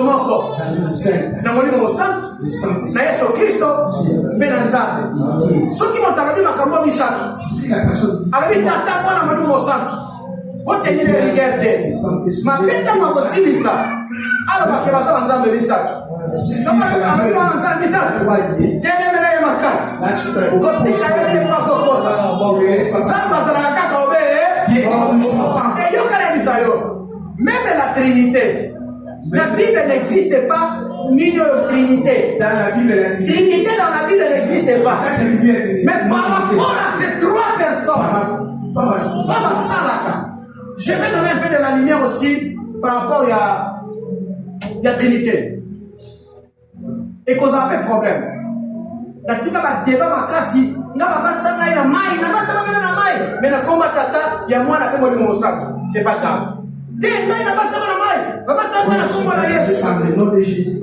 mosantu na Yesu Kristo mpe na Nzambe. Soki moto alobi makambo misato alobi tata mwana molimo mosantu otenile rigueur te mapeta makosilisa alobake bazala Nzambe misato alobi wana Nzambe misato telemela ye makasi kotika ye makokosa Nzambe azalaka kaka obeye. Même la Trinité. La Bible n'existe pas ni de Trinité. Dans la Bible, la Trinité dans la Bible n'existe pas. Mais par rapport à ces trois personnes, je vais donner un peu de la lumière aussi par rapport à la Trinité. Et qu'on a fait problème. La tika ba débat makasi nga ba batsa na mai na batsa na mai Mais na combat tata, il y a moi na mon sac. C'est pas grave. Tiens, il n'a pas de ça dans la main. Va pas de ça dans la main. Par le nom de Jésus.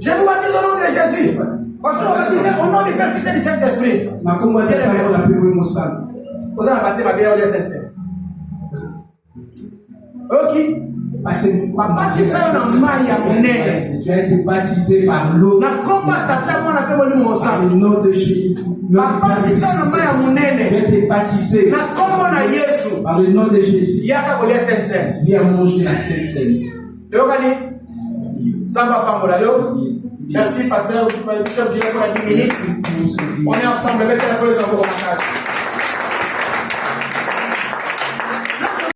Je vous baptise au nom de Jésus. Parce qu'on va baptiser au nom du Père, Fils et du Saint-Esprit. Ma combat tata, on a pu voir mon sang. Vous allez baptiser ma bière au Saint-Esprit. Ok. Parce que papa qui ça dans maille à mon nez. Tu as été baptisé par l'eau. Na combat tata moi na pe mon sang. Par le nom de Jésus. Papa qui ça dans maille à mon nez. Tu as été baptisé. Na combat na Yesu. Par le nom de Jésus. Yaka ko le Saint-Esprit. Viens manger la Sainte Seine. Yokani. Samba pambola yo. Merci pasteur, bishop pour la 10 minutes. On est ensemble, mettez la colère sur vos cases.